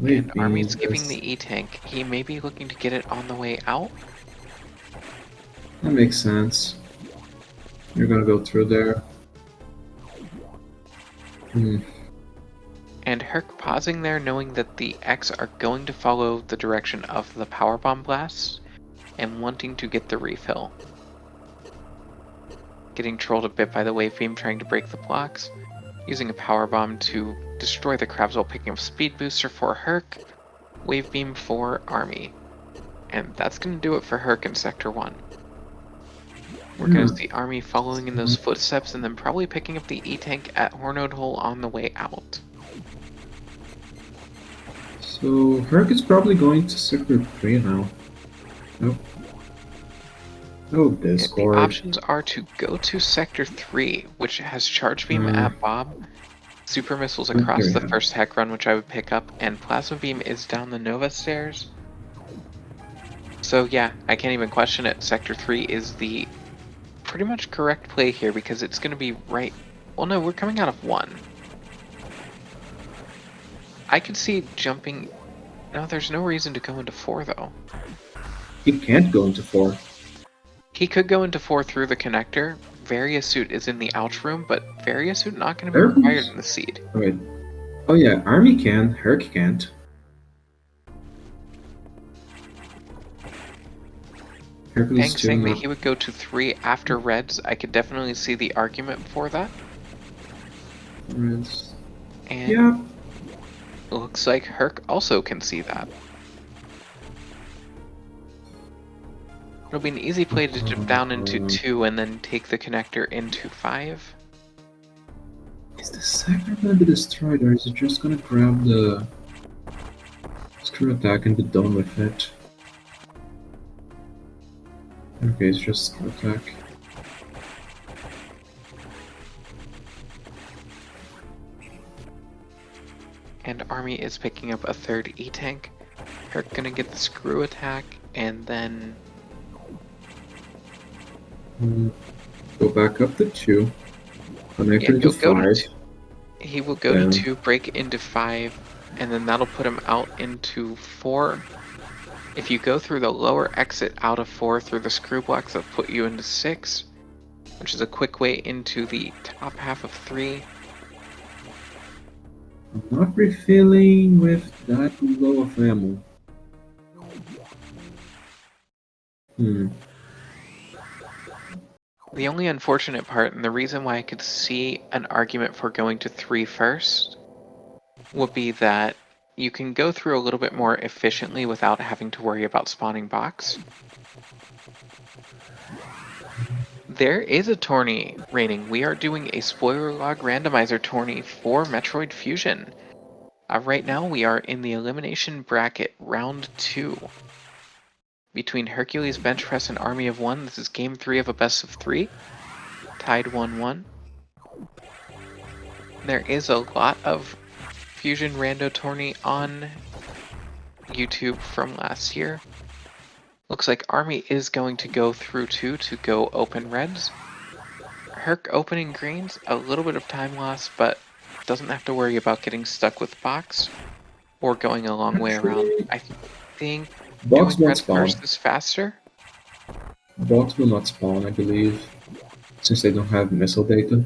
And Army's skipping the E-tank. He may be looking to get it on the way out. That makes sense. You're gonna go through there. And Herc pausing there, knowing that the X are going to follow the direction of the powerbomb blast, and wanting to get the refill. Getting trolled a bit by the Wavebeam, trying to break the blocks. Using a powerbomb to destroy the crabs while picking up speed booster for Herc. Wavebeam for Army. And that's going to do it for Herc in Sector 1. We're going to see Army following in those footsteps and then probably picking up the E-tank at Hornode Hole on the way out. So Herc is probably going to Sector 3 now. Nope. Oh, Discord. The options are to go to Sector 3, which has Charge Beam at Bob, Super Missiles across the first Heck Run, which I would pick up, and Plasma Beam is down the Nova stairs. So yeah, I can't even question it. Sector 3 is the pretty much correct play here because it's going to be right... Well, no, we're coming out of 1. I could see jumping... No, there's no reason to go into 4, though. He can't go into 4. He could go into 4 through the connector. Variasuit is in the ouch room, but Variasuit not going to be required in the seed. Wait. Oh yeah, Army can, Herc can't. Bang saying that he would go to 3 after Reds. I could definitely see the argument for that. Reds. And yeah. Looks like Herc also can see that. It'll be an easy play to jump down into 2 and then take the connector into 5. Is the sector gonna be destroyed, or is it just gonna grab the Screw Attack and be done with it? Okay, it's just Screw Attack. And Army is picking up a 3rd E-tank. Herc gonna get the Screw Attack, and then... Go back up to 2. Connector to 5. He will go to 2, break into 5, and then that'll put him out into 4. If you go through the lower exit out of 4 through the screw blocks, that'll put you into 6, which is a quick way into the top half of 3. I'm not refilling with that low of ammo. The only unfortunate part, and the reason why I could see an argument for going to 3 first, would be that you can go through a little bit more efficiently without having to worry about spawning box. There is a tourney raining. We are doing a spoiler log randomizer tourney for Metroid Fusion. Right now we are in the elimination bracket, round 2. Between Herculesbenchpress and ArmyofWon. This is game 3 of a best of 3. Tied 1-1. There is a lot of Fusion Rando tourney on YouTube from last year. Looks like Army is going to go through 2 to go open reds. Herc opening greens, a little bit of time loss, but doesn't have to worry about getting stuck with box or going a long way around. I think Box doing won't red spawn. first is faster. Box will not spawn, I believe, since they don't have missile data.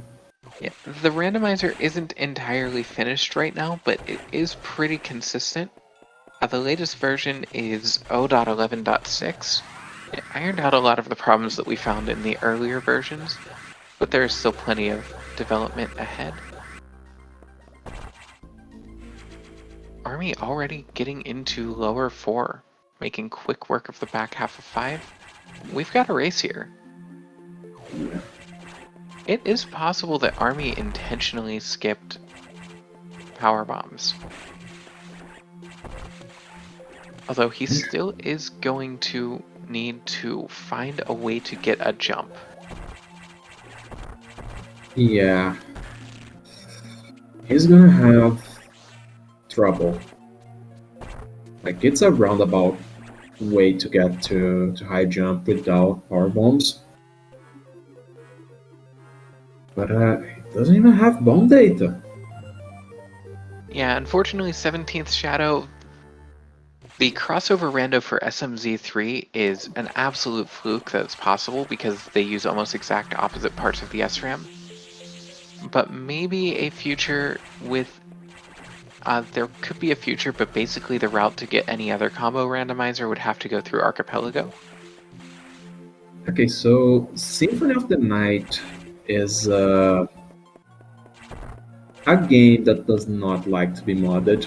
Yeah, the randomizer isn't entirely finished right now, but it is pretty consistent. The latest version is 0.11.6. It ironed out a lot of the problems that we found in the earlier versions, but there is still plenty of development ahead. Army already getting into lower 4, making quick work of the back half of 5. We've got a race here. It is possible that Army intentionally skipped power bombs. Although he still is going to need to find a way to get a jump. Yeah. He's gonna have trouble. Like, it's a roundabout way to get to high jump without power bombs. But he doesn't even have bomb data. Yeah, unfortunately 17th Shadow, the crossover rando for SMZ3 is an absolute fluke that it's possible because they use almost exact opposite parts of the SRAM. But maybe a future with... there could be a future, but basically the route to get any other combo randomizer would have to go through Archipelago. Okay, so Symphony of the Night is a game that does not like to be modded.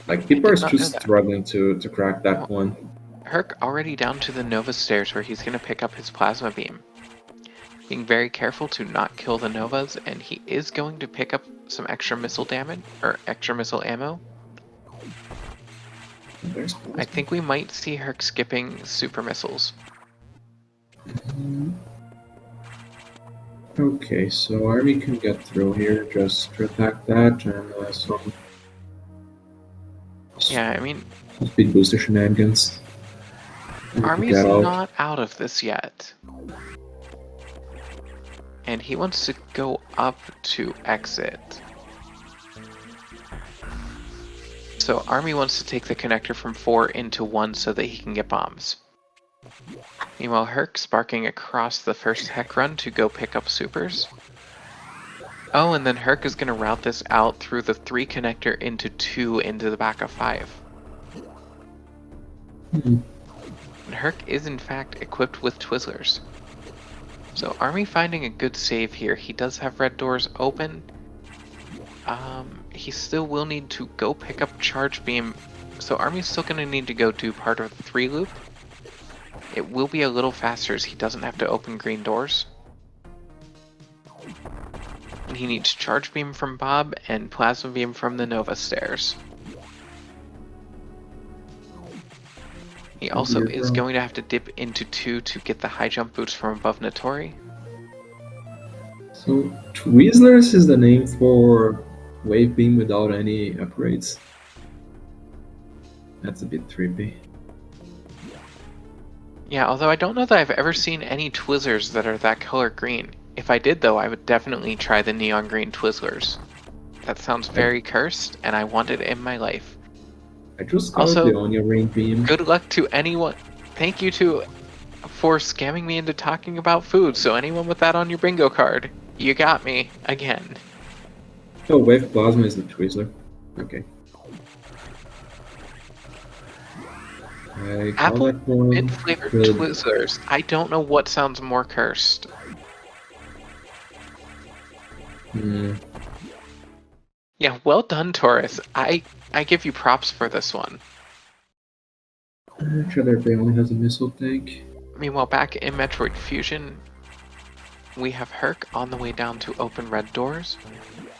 Like, people are still struggling to crack that one. Herc already down to the Nova stairs where he's going to pick up his plasma beam. Being very careful to not kill the Novas, and he is going to pick up some extra missile damage, or extra missile ammo. I think we might see Herc skipping super missiles. Okay, so Army can get through here, just attack that, and some... Yeah, I mean... speed booster shenanigans. Army's not out of this yet. And he wants to go up to exit. So Army wants to take the connector from 4 into 1 so that he can get bombs. Meanwhile, Herc sparking across the first heck run to go pick up supers. Oh, and then Herc is going to route this out through the 3 connector into 2 into the back of 5. And Herc is in fact equipped with Twizzlers. So Army finding a good save here. He does have red doors open. He still will need to go pick up charge beam. So Army's still going to need to go do part of the 3 loop. It will be a little faster as he doesn't have to open green doors. And he needs charge beam from Bob and plasma beam from the Nova stairs. He also is going to have to dip into 2 to get the high jump boots from above Notori. So Twizzlers is the name for wave beam without any upgrades. That's a bit trippy. Yeah, although I don't know that I've ever seen any Twizzlers that are that color green. If I did though, I would definitely try the neon green Twizzlers. That sounds very cursed, and I want it in my life. I just got Also, the Onion Ring beam. Good luck to anyone. Thank you for scamming me into talking about food, so anyone with that on your bingo card, you got me again. Oh, wave plasma is the Twizzler. Okay. I Apple call that one mint-flavored good. Twizzlers. I don't know what sounds more cursed. Yeah, well done, Taurus. I give you props for this one. Other Bay only has a missile tank. Meanwhile, back in Metroid Fusion, we have Herc on the way down to open red doors.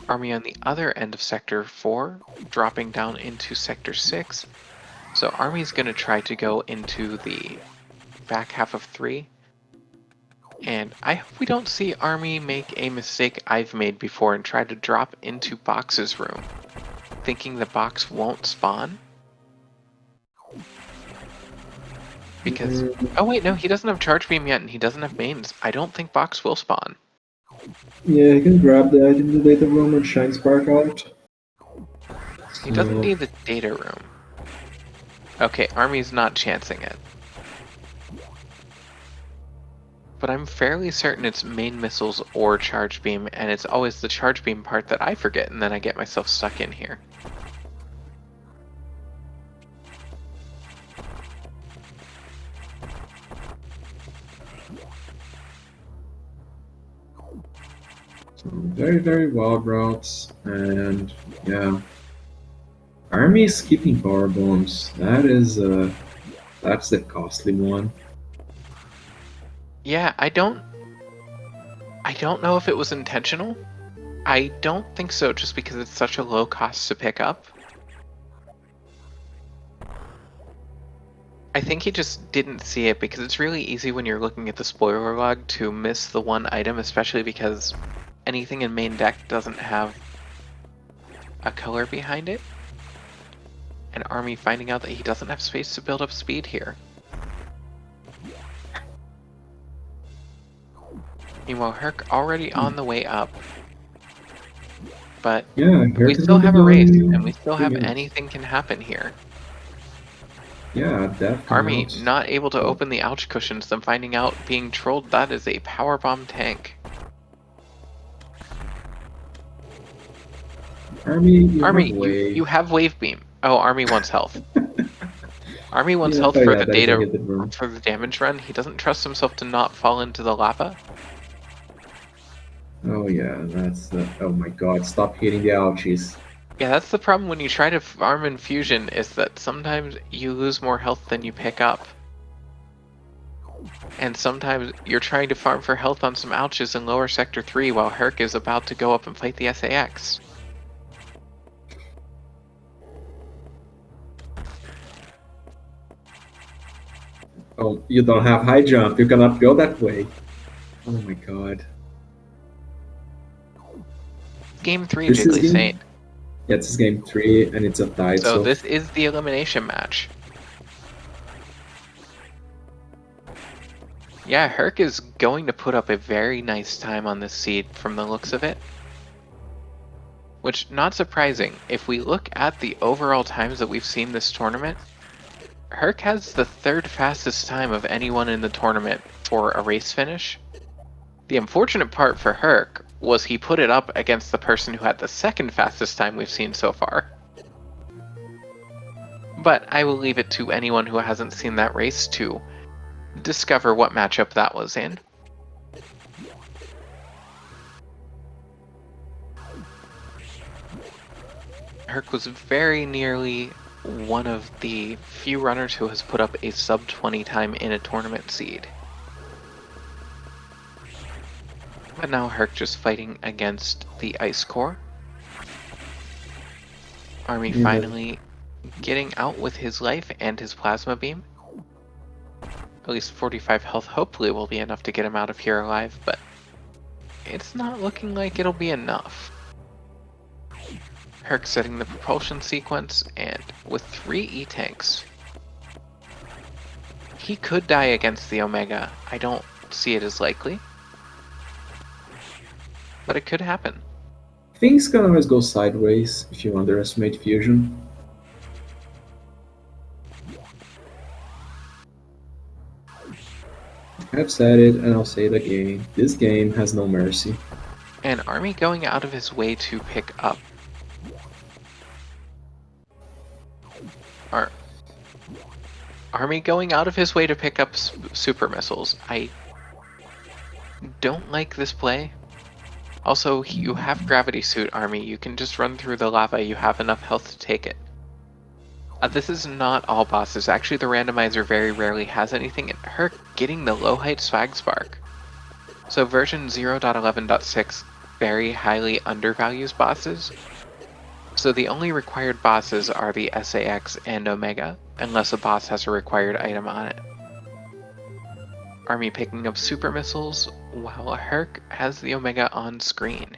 Army on the other end of Sector 4, dropping down into Sector 6. So Army's going to try to go into the back half of 3. And I hope we don't see Army make a mistake I've made before and try to drop into Box's room, thinking the box won't spawn. Because, oh wait, no, he doesn't have Charge Beam yet and he doesn't have mains. I don't think Box will spawn. Yeah, you can grab the item in the data room and shine spark out. He doesn't need the data room. Okay, Army's not chancing it. But I'm fairly certain it's main missiles or charge beam, and it's always the charge beam part that I forget, and then I get myself stuck in here. Very, very wild routes, and yeah. Army is keeping power bombs. That's the costly one. Yeah, I don't know if it was intentional. I don't think so, just because it's such a low cost to pick up. I think he just didn't see it, because it's really easy when you're looking at the spoiler log to miss the one item, especially because anything in main deck doesn't have a color behind it. And Army finding out that he doesn't have space to build up speed here. Meanwhile, Herc already on the way up. But Yeah, we still have a race, and we still have anything can happen here. Yeah, definitely. Army not able to open the ouch cushions, then finding out being trolled, that is a powerbomb tank. Army, you have wave beam. Oh, Army wants health. Army wants health for the data, for the damage run. He doesn't trust himself to not fall into the lava. Oh yeah, that's the. Oh my god! Stop hitting the ouchies. Yeah, that's the problem when you try to farm in Fusion, is that sometimes you lose more health than you pick up. And sometimes you're trying to farm for health on some ouches in lower Sector 3 while Herc is about to go up and fight the SAX. Oh, you don't have high jump. You cannot go that way. Oh my god. Game 3, Jiggly Saint. Yeah, this is game 3, and it's a tie. So this is the elimination match. Yeah, Herc is going to put up a very nice time on this seed from the looks of it. Which, not surprising, if we look at the overall times that we've seen this tournament, Herc has the 3rd fastest time of anyone in the tournament for a race finish. The unfortunate part for Herc was he put it up against the person who had the 2nd fastest time we've seen so far. But I will leave it to anyone who hasn't seen that race to discover what matchup that was in. Herc was very nearly one of the few runners who has put up a sub 20 time in a tournament seed. But now Herc just fighting against the Ice Core. Army finally getting out with his life and his plasma beam. At least 45 health hopefully will be enough to get him out of here alive, but it's not looking like it'll be enough. Herc setting the propulsion sequence, and with 3 E-tanks, he could die against the Omega. I don't see it as likely, but it could happen. Things can always go sideways if you underestimate Fusion. I've said it, and I'll say it again. This game has no mercy. And Army going out of his way to pick up Army going out of his way to pick up super missiles. I don't like this play. Also, you have gravity suit, Army. You can just run through the lava. You have enough health to take it. This is not all bosses. Actually, the randomizer very rarely has anything. And Herc getting the low height swag spark. So version 0.11.6 very highly undervalues bosses. So the only required bosses are the SAX and Omega, unless a boss has a required item on it. Army picking up super missiles, while Herc has the Omega on screen.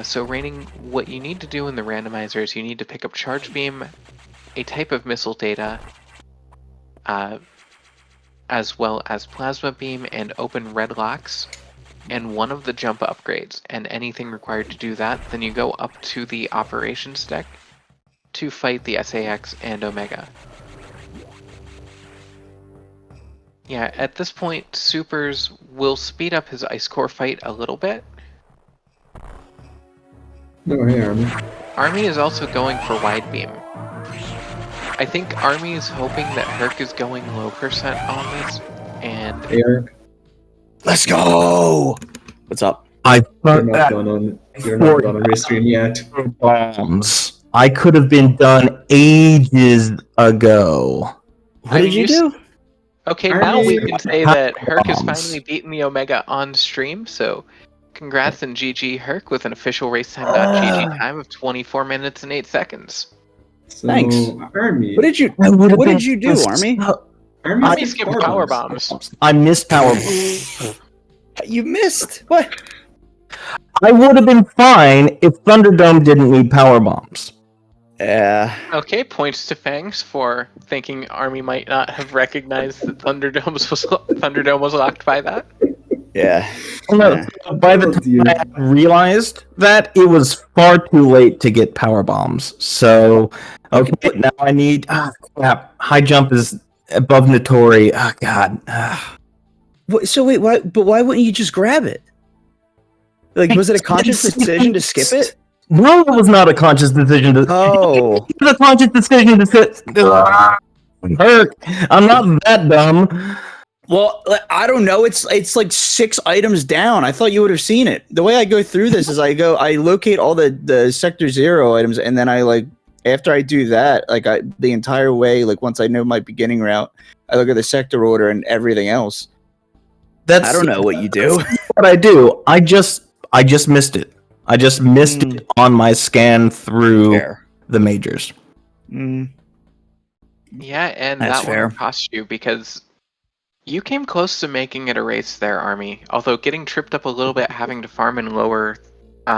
So Raining, what you need to do in the randomizer is you need to pick up Charge Beam, a type of missile data, as well as Plasma Beam and Open Red Locks, and one of the jump upgrades, and anything required to do that, then you go up to the operations deck to fight the SAX and Omega. Yeah, at this point, Supers will speed up his Ice Core fight a little bit. No, hey, Army. Army is also going for Wide Beam. I think Army is hoping that Herc is going low percent on this, and Hey, Eric. Let's go. What's up? I You're thought not that done on restream yet. bombs. I could have been done ages ago. What did you do? Okay, Army- now we can say that Herc has Bombs. finally beaten the Omega on stream, so congrats and GG Herc with an official racetime.gg time of 24 minutes and 8 seconds. So, Thanks. Army. What did you? I would have What been did you do, just- Army? Army Army skipped skipped power bombs. I missed power bombs. You missed. What? I would have been fine if Thunderdome didn't need power bombs. Yeah. Okay, points to Fangs for thinking Army might not have recognized that Thunderdome was locked by that. Yeah. No, by the Oh, time dear. I realized that, it was far too late to get power bombs. So, okay, now I need. Crap. High jump is above Notori. Oh, God. So wait, why? But why wouldn't you just grab it? Like, was it a conscious decision to skip it? No, it was not a conscious decision to. Oh. It was a conscious decision to sit. Herc, I'm not that dumb. Well, I don't know. It's like 6 items down. I thought you would have seen it. The way I go through this is I locate all the sector 0 items, and then after I do that, the entire way, like once I know my beginning route, I look at the sector order and everything else. That's I don't know what you do. what I do. I just missed it. I just missed it on my scan through Fair. the majors. Mm. Yeah, and That's that fair. one cost you because you came close to making it a race there, Army. Although getting tripped up a little bit, having to farm in lower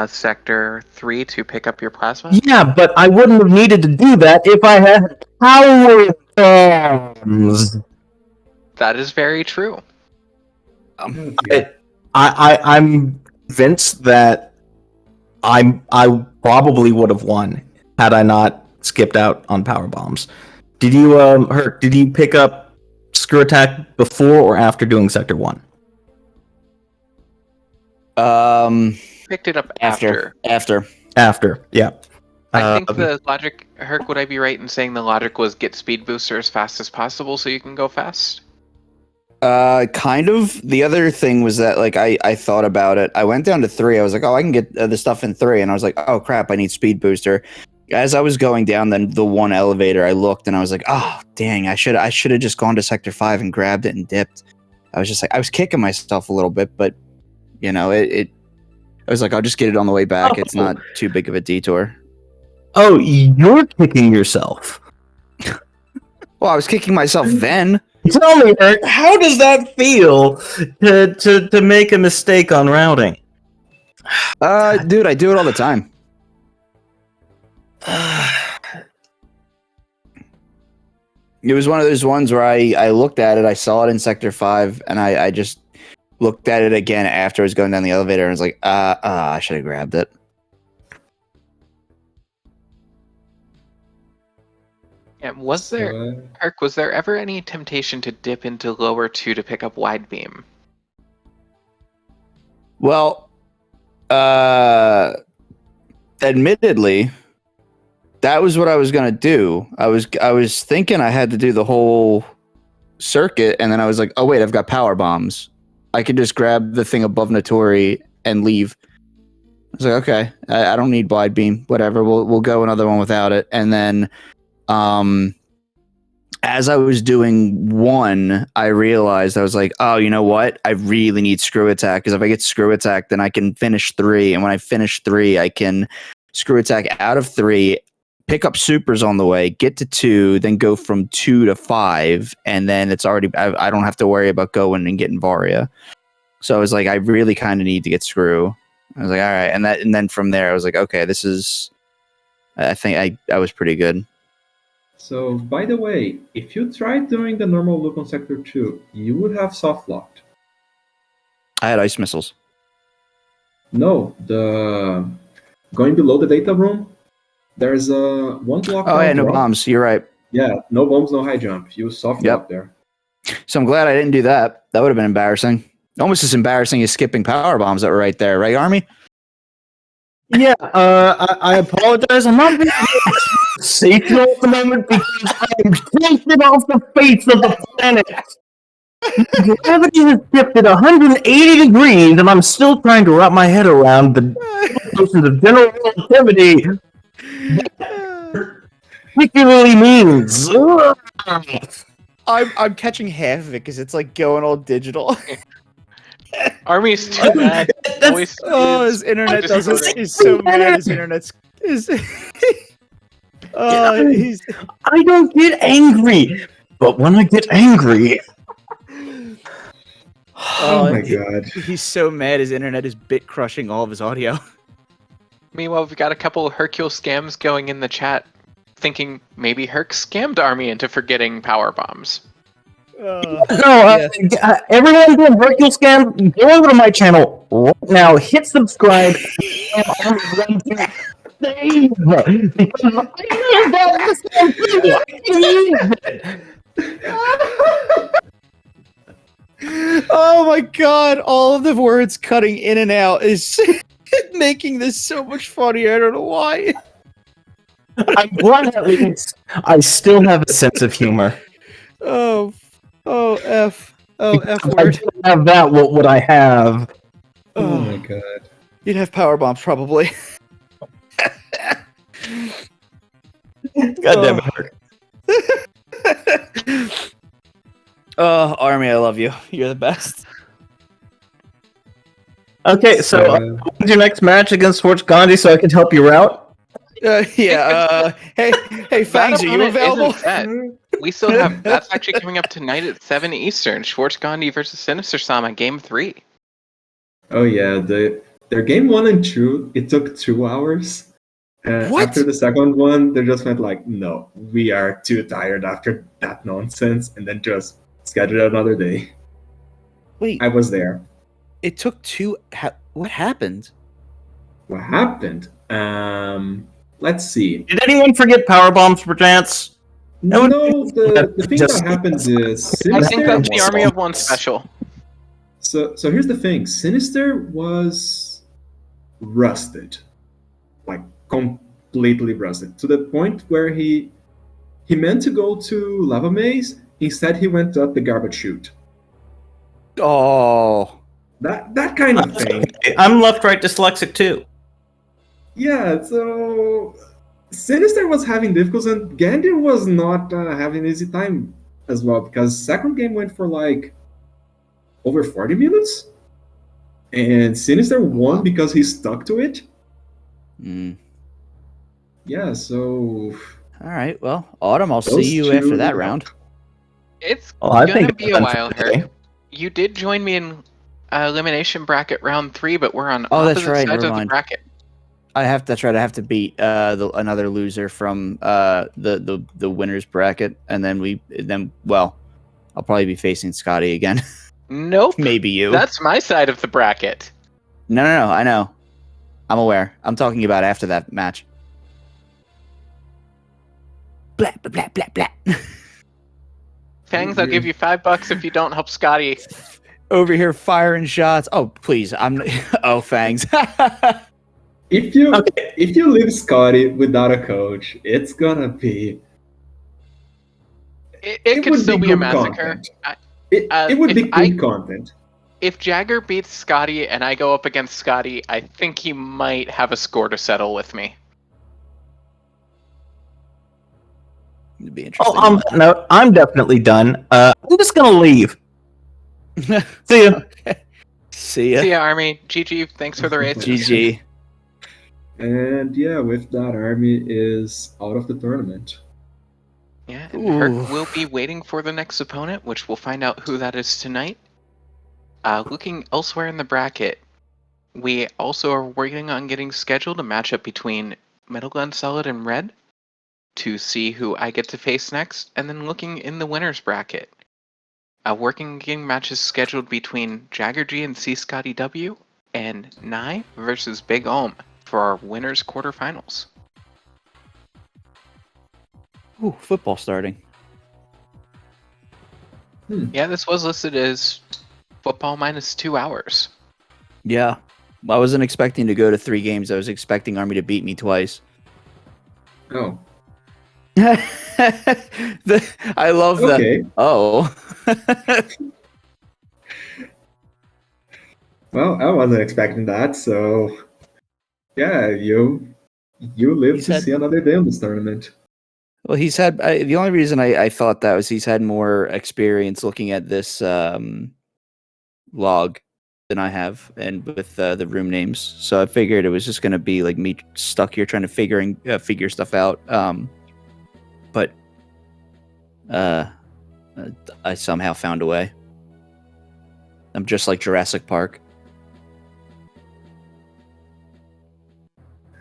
sector 3 to pick up your plasma. Yeah, but I wouldn't have needed to do that if I had power bombs. That is very true. I'm convinced that I probably would have won had I not skipped out on power bombs. Did you, Herc? Did you pick up Screw Attack before or after doing Sector 1? Picked it up after. After, yeah. I think the logic, Herc, would I be right in saying the logic was get speed booster as fast as possible so you can go fast? Kind of. The other thing was that I thought about it. I went down to 3. I was like, oh, I can get the stuff in 3, and I was like, oh crap, I need speed booster. As I was going down the one elevator, I looked and I was like, oh dang, I should have just gone to sector 5 and grabbed it and dipped. I was just like, I was kicking myself a little bit, but you know, I was like, I'll just get it on the way back. It's not too big of a detour. Oh, you're kicking yourself. Well, I was kicking myself then. Tell me, Herc, how does that feel to make a mistake on routing? Dude, I do it all the time. It was one of those ones where I looked at it, I saw it in sector 5, and I just looked at it again after I was going down the elevator and was like, I should have grabbed it. And was there, Herc, was there ever any temptation to dip into lower 2 to pick up wide beam? Well, admittedly, that was what I was gonna do. I was thinking I had to do the whole circuit, and then I was like, oh wait, I've got power bombs. I could just grab the thing above Notori and leave. was like, okay, I don't need wide beam. Whatever, we'll go another one without it. And then, as I was doing one, I realized I was like, oh, you know what? I really need screw attack, because if I get screw attack, then I can finish 3. And when I finish 3, I can screw attack out of 3, pick up supers on the way, get to 2, then go from 2 to 5, and then it's already I don't have to worry about going and getting Varia. So I was like, I really kind of need to get screw. I was like, all right, and then from there I was like, okay, this is. I think I was pretty good. So, by the way, if you tried doing the normal look on Sector 2, you would have soft locked. I had ice missiles. No, the going below the data room, there's a one block. Oh yeah, no drop. bombs. You're right. Yeah, no bombs, no high jump. You soft lock there. So I'm glad I didn't do that. That would have been embarrassing. Almost as embarrassing as skipping power bombs that were right there, right, Army? Yeah, I apologize. I'm not being sensational at the moment because I'm tilted off the face of the planet. Gravity has shifted 180 degrees, and I'm still trying to wrap my head around the notions of general relativity. Particularly means. I'm catching half of it because it's like going all digital. Army's too mad. His internet doesn't. He's so mad. His internet's. I don't get angry, but when I get angry. Oh my god. He's so mad his internet is bit crushing all of his audio. Meanwhile, we've got a couple of Hercule scams going in the chat, thinking maybe Herc scammed Army into forgetting power bombs. Everyone doing Hercule scam, go over to my channel right now, hit subscribe, and Army to save because Oh my god, all of the words cutting in and out is making this so much funnier. I don't know why. I'm glad at least I still have a sense of humor. F If I word. didn't have that, what would I have? Oh my god. You'd have power bombs probably. God damn it. Army, I love you. You're the best. Okay, so when's your next match against Schwartz Gandhi so I can help you out? Hey, Fangs, are you available? We still have that's actually coming up tonight at 7 Eastern. Schwartz Gandhi versus Sinister Sama, Game 3. Oh yeah, their game 1 and 2, it took 2 hours. What? After the second one, they just went like, no, we are too tired after that nonsense, and then just scheduled another day. Wait, I was there. it took 2. What happened? What happened? Let's see. Did anyone forget power bombs for chance? No, the thing that happened is I think that's the Sinister. ArmyofWon special. So here's the thing. Sinister was rusted, like completely rusted, to the point where he meant to go to Lava Maze. Instead, he went up the garbage chute. Oh. That kind of thing. I'm left-right dyslexic too. Yeah, so Sinister was having difficulties, and Gandhi was not having an easy time as well, because second game went for like over 40 minutes, and Sinister won because he stuck to it. Yeah, so All right, well, Autumn, I'll Those see you two- after that round. It's I gonna think be a it's while, today. Herc. You did join me in elimination bracket round 3, but we're on Oh, that's opposite right, sides never of the mind. bracket. That's right. I have to beat another loser from the winners bracket, and then I'll probably be facing Scotty again. Nope. Maybe you. That's my side of the bracket. No. I know. I'm aware. I'm talking about after that match. Blah blah blah blah blah. Fangs, I'll give you $5 if you don't help Scotty. Over here firing shots. Oh please, I'm. Oh Fangs. if you leave Scotty without a coach, it's gonna be. It could would still be a good massacre. content. It would if be good content. If Jagger beats Scotty and I go up against Scotty, I think he might have a score to settle with me. It'd be Oh, interesting. on that note, I'm definitely done. I'm just gonna leave. See ya. Okay. See ya. See ya, Army. GG. Thanks for the race. GG. And yeah, with that, Army is out of the tournament. Yeah, and Herc Ooh. will be waiting for the next opponent, which we'll find out who that is tonight. Looking elsewhere in the bracket, we also are working on getting scheduled a matchup between Metal Gun Solid and Red to see who I get to face next, and then looking in the winners bracket. Working game matches scheduled between Jagger G and C Scotty W and Nye versus Big Ohm for our winners quarterfinals. Ooh, football starting. Yeah, this was listed as football minus 2 hours. Yeah. I wasn't expecting to go to 3 games. I was expecting Army to beat me twice. Oh, I love that. okay. Oh. Well, I wasn't expecting that, so yeah, you live He to said- see another day on this tournament. Well, he's had the only reason I thought that was he's had more experience looking at this log than I have, and with the room names. So I figured it was just going to be like me stuck here trying to figure stuff out. But I somehow found a way. I'm just like Jurassic Park.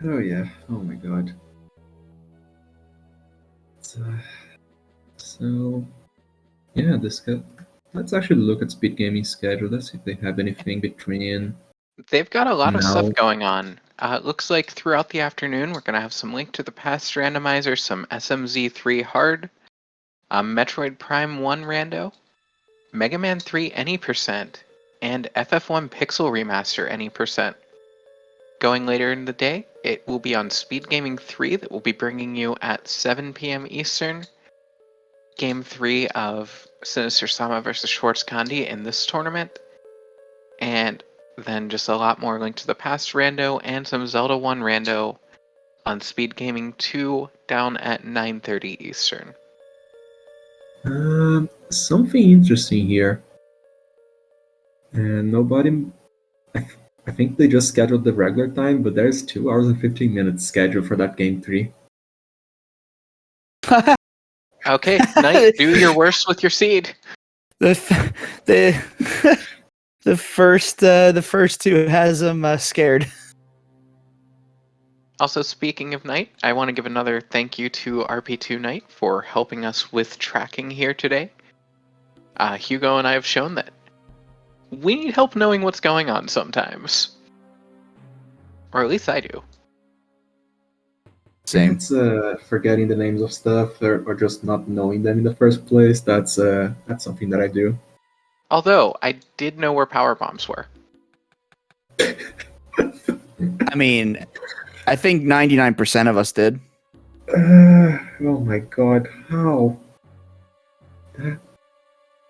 Oh yeah. Oh my god. So yeah, let's actually look at SpeedGaming's schedule. Let's see if they have anything between. They've got a lot of No. stuff going on. It looks like throughout the afternoon, we're going to have some Link to the Past randomizer, some SMZ3 hard, Metroid Prime 1 rando, Mega Man 3 any percent, and FF1 Pixel Remaster any percent. Going later in the day, it will be on Speed Gaming 3 that will be bringing you at 7 p.m. Eastern. Game 3 of Sinister Sama vs. Schwartz Kandi in this tournament. And then just a lot more Link to the Past rando and some Zelda 1 rando on Speed Gaming 2 down at 9:30 Eastern. Something interesting here. And nobody. I think they just scheduled the regular time, but there's 2 hours and 15 minutes scheduled for that game 3. Okay, Knight, do your worst with your seed. the first 2 has them scared. Also, speaking of Knight, I want to give another thank you to RP2 Knight for helping us with tracking here today. Hugo and I have shown that we need help knowing what's going on sometimes. Or at least I do. Same. It's forgetting the names of stuff or just not knowing them in the first place. That's something that I do. Although, I did know where power bombs were. I mean, I think 99% of us did. Oh my god, how?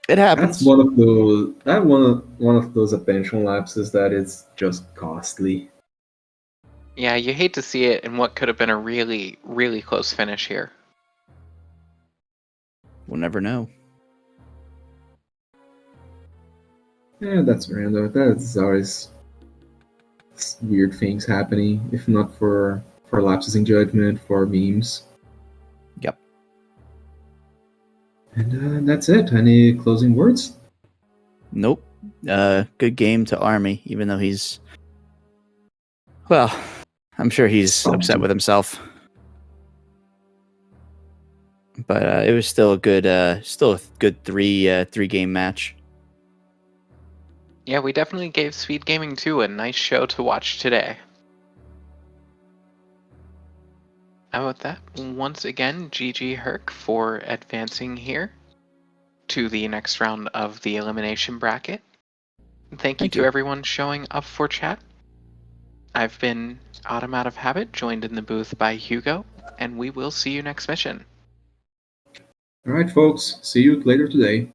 It happens. That's one of those attention lapses that is just costly. Yeah, you hate to see it in what could have been a really, really close finish here. We'll never know. Yeah, that's random. That's always weird things happening. If not for lapses in judgment, for memes. Yep. And that's it. Any closing words? Nope. Good game to Army, even though he's... Well, I'm sure he's upset with himself. But it was still a good 3-game match. Yeah, we definitely gave Speed Gaming 2 a nice show to watch today. How about that? Once again, GG Herc for advancing here to the next round of the elimination bracket. Thank you to everyone showing up for chat. I've been Autumn Out of Habit, joined in the booth by Hugo, and we will see you next mission. Alright, folks. See you later today.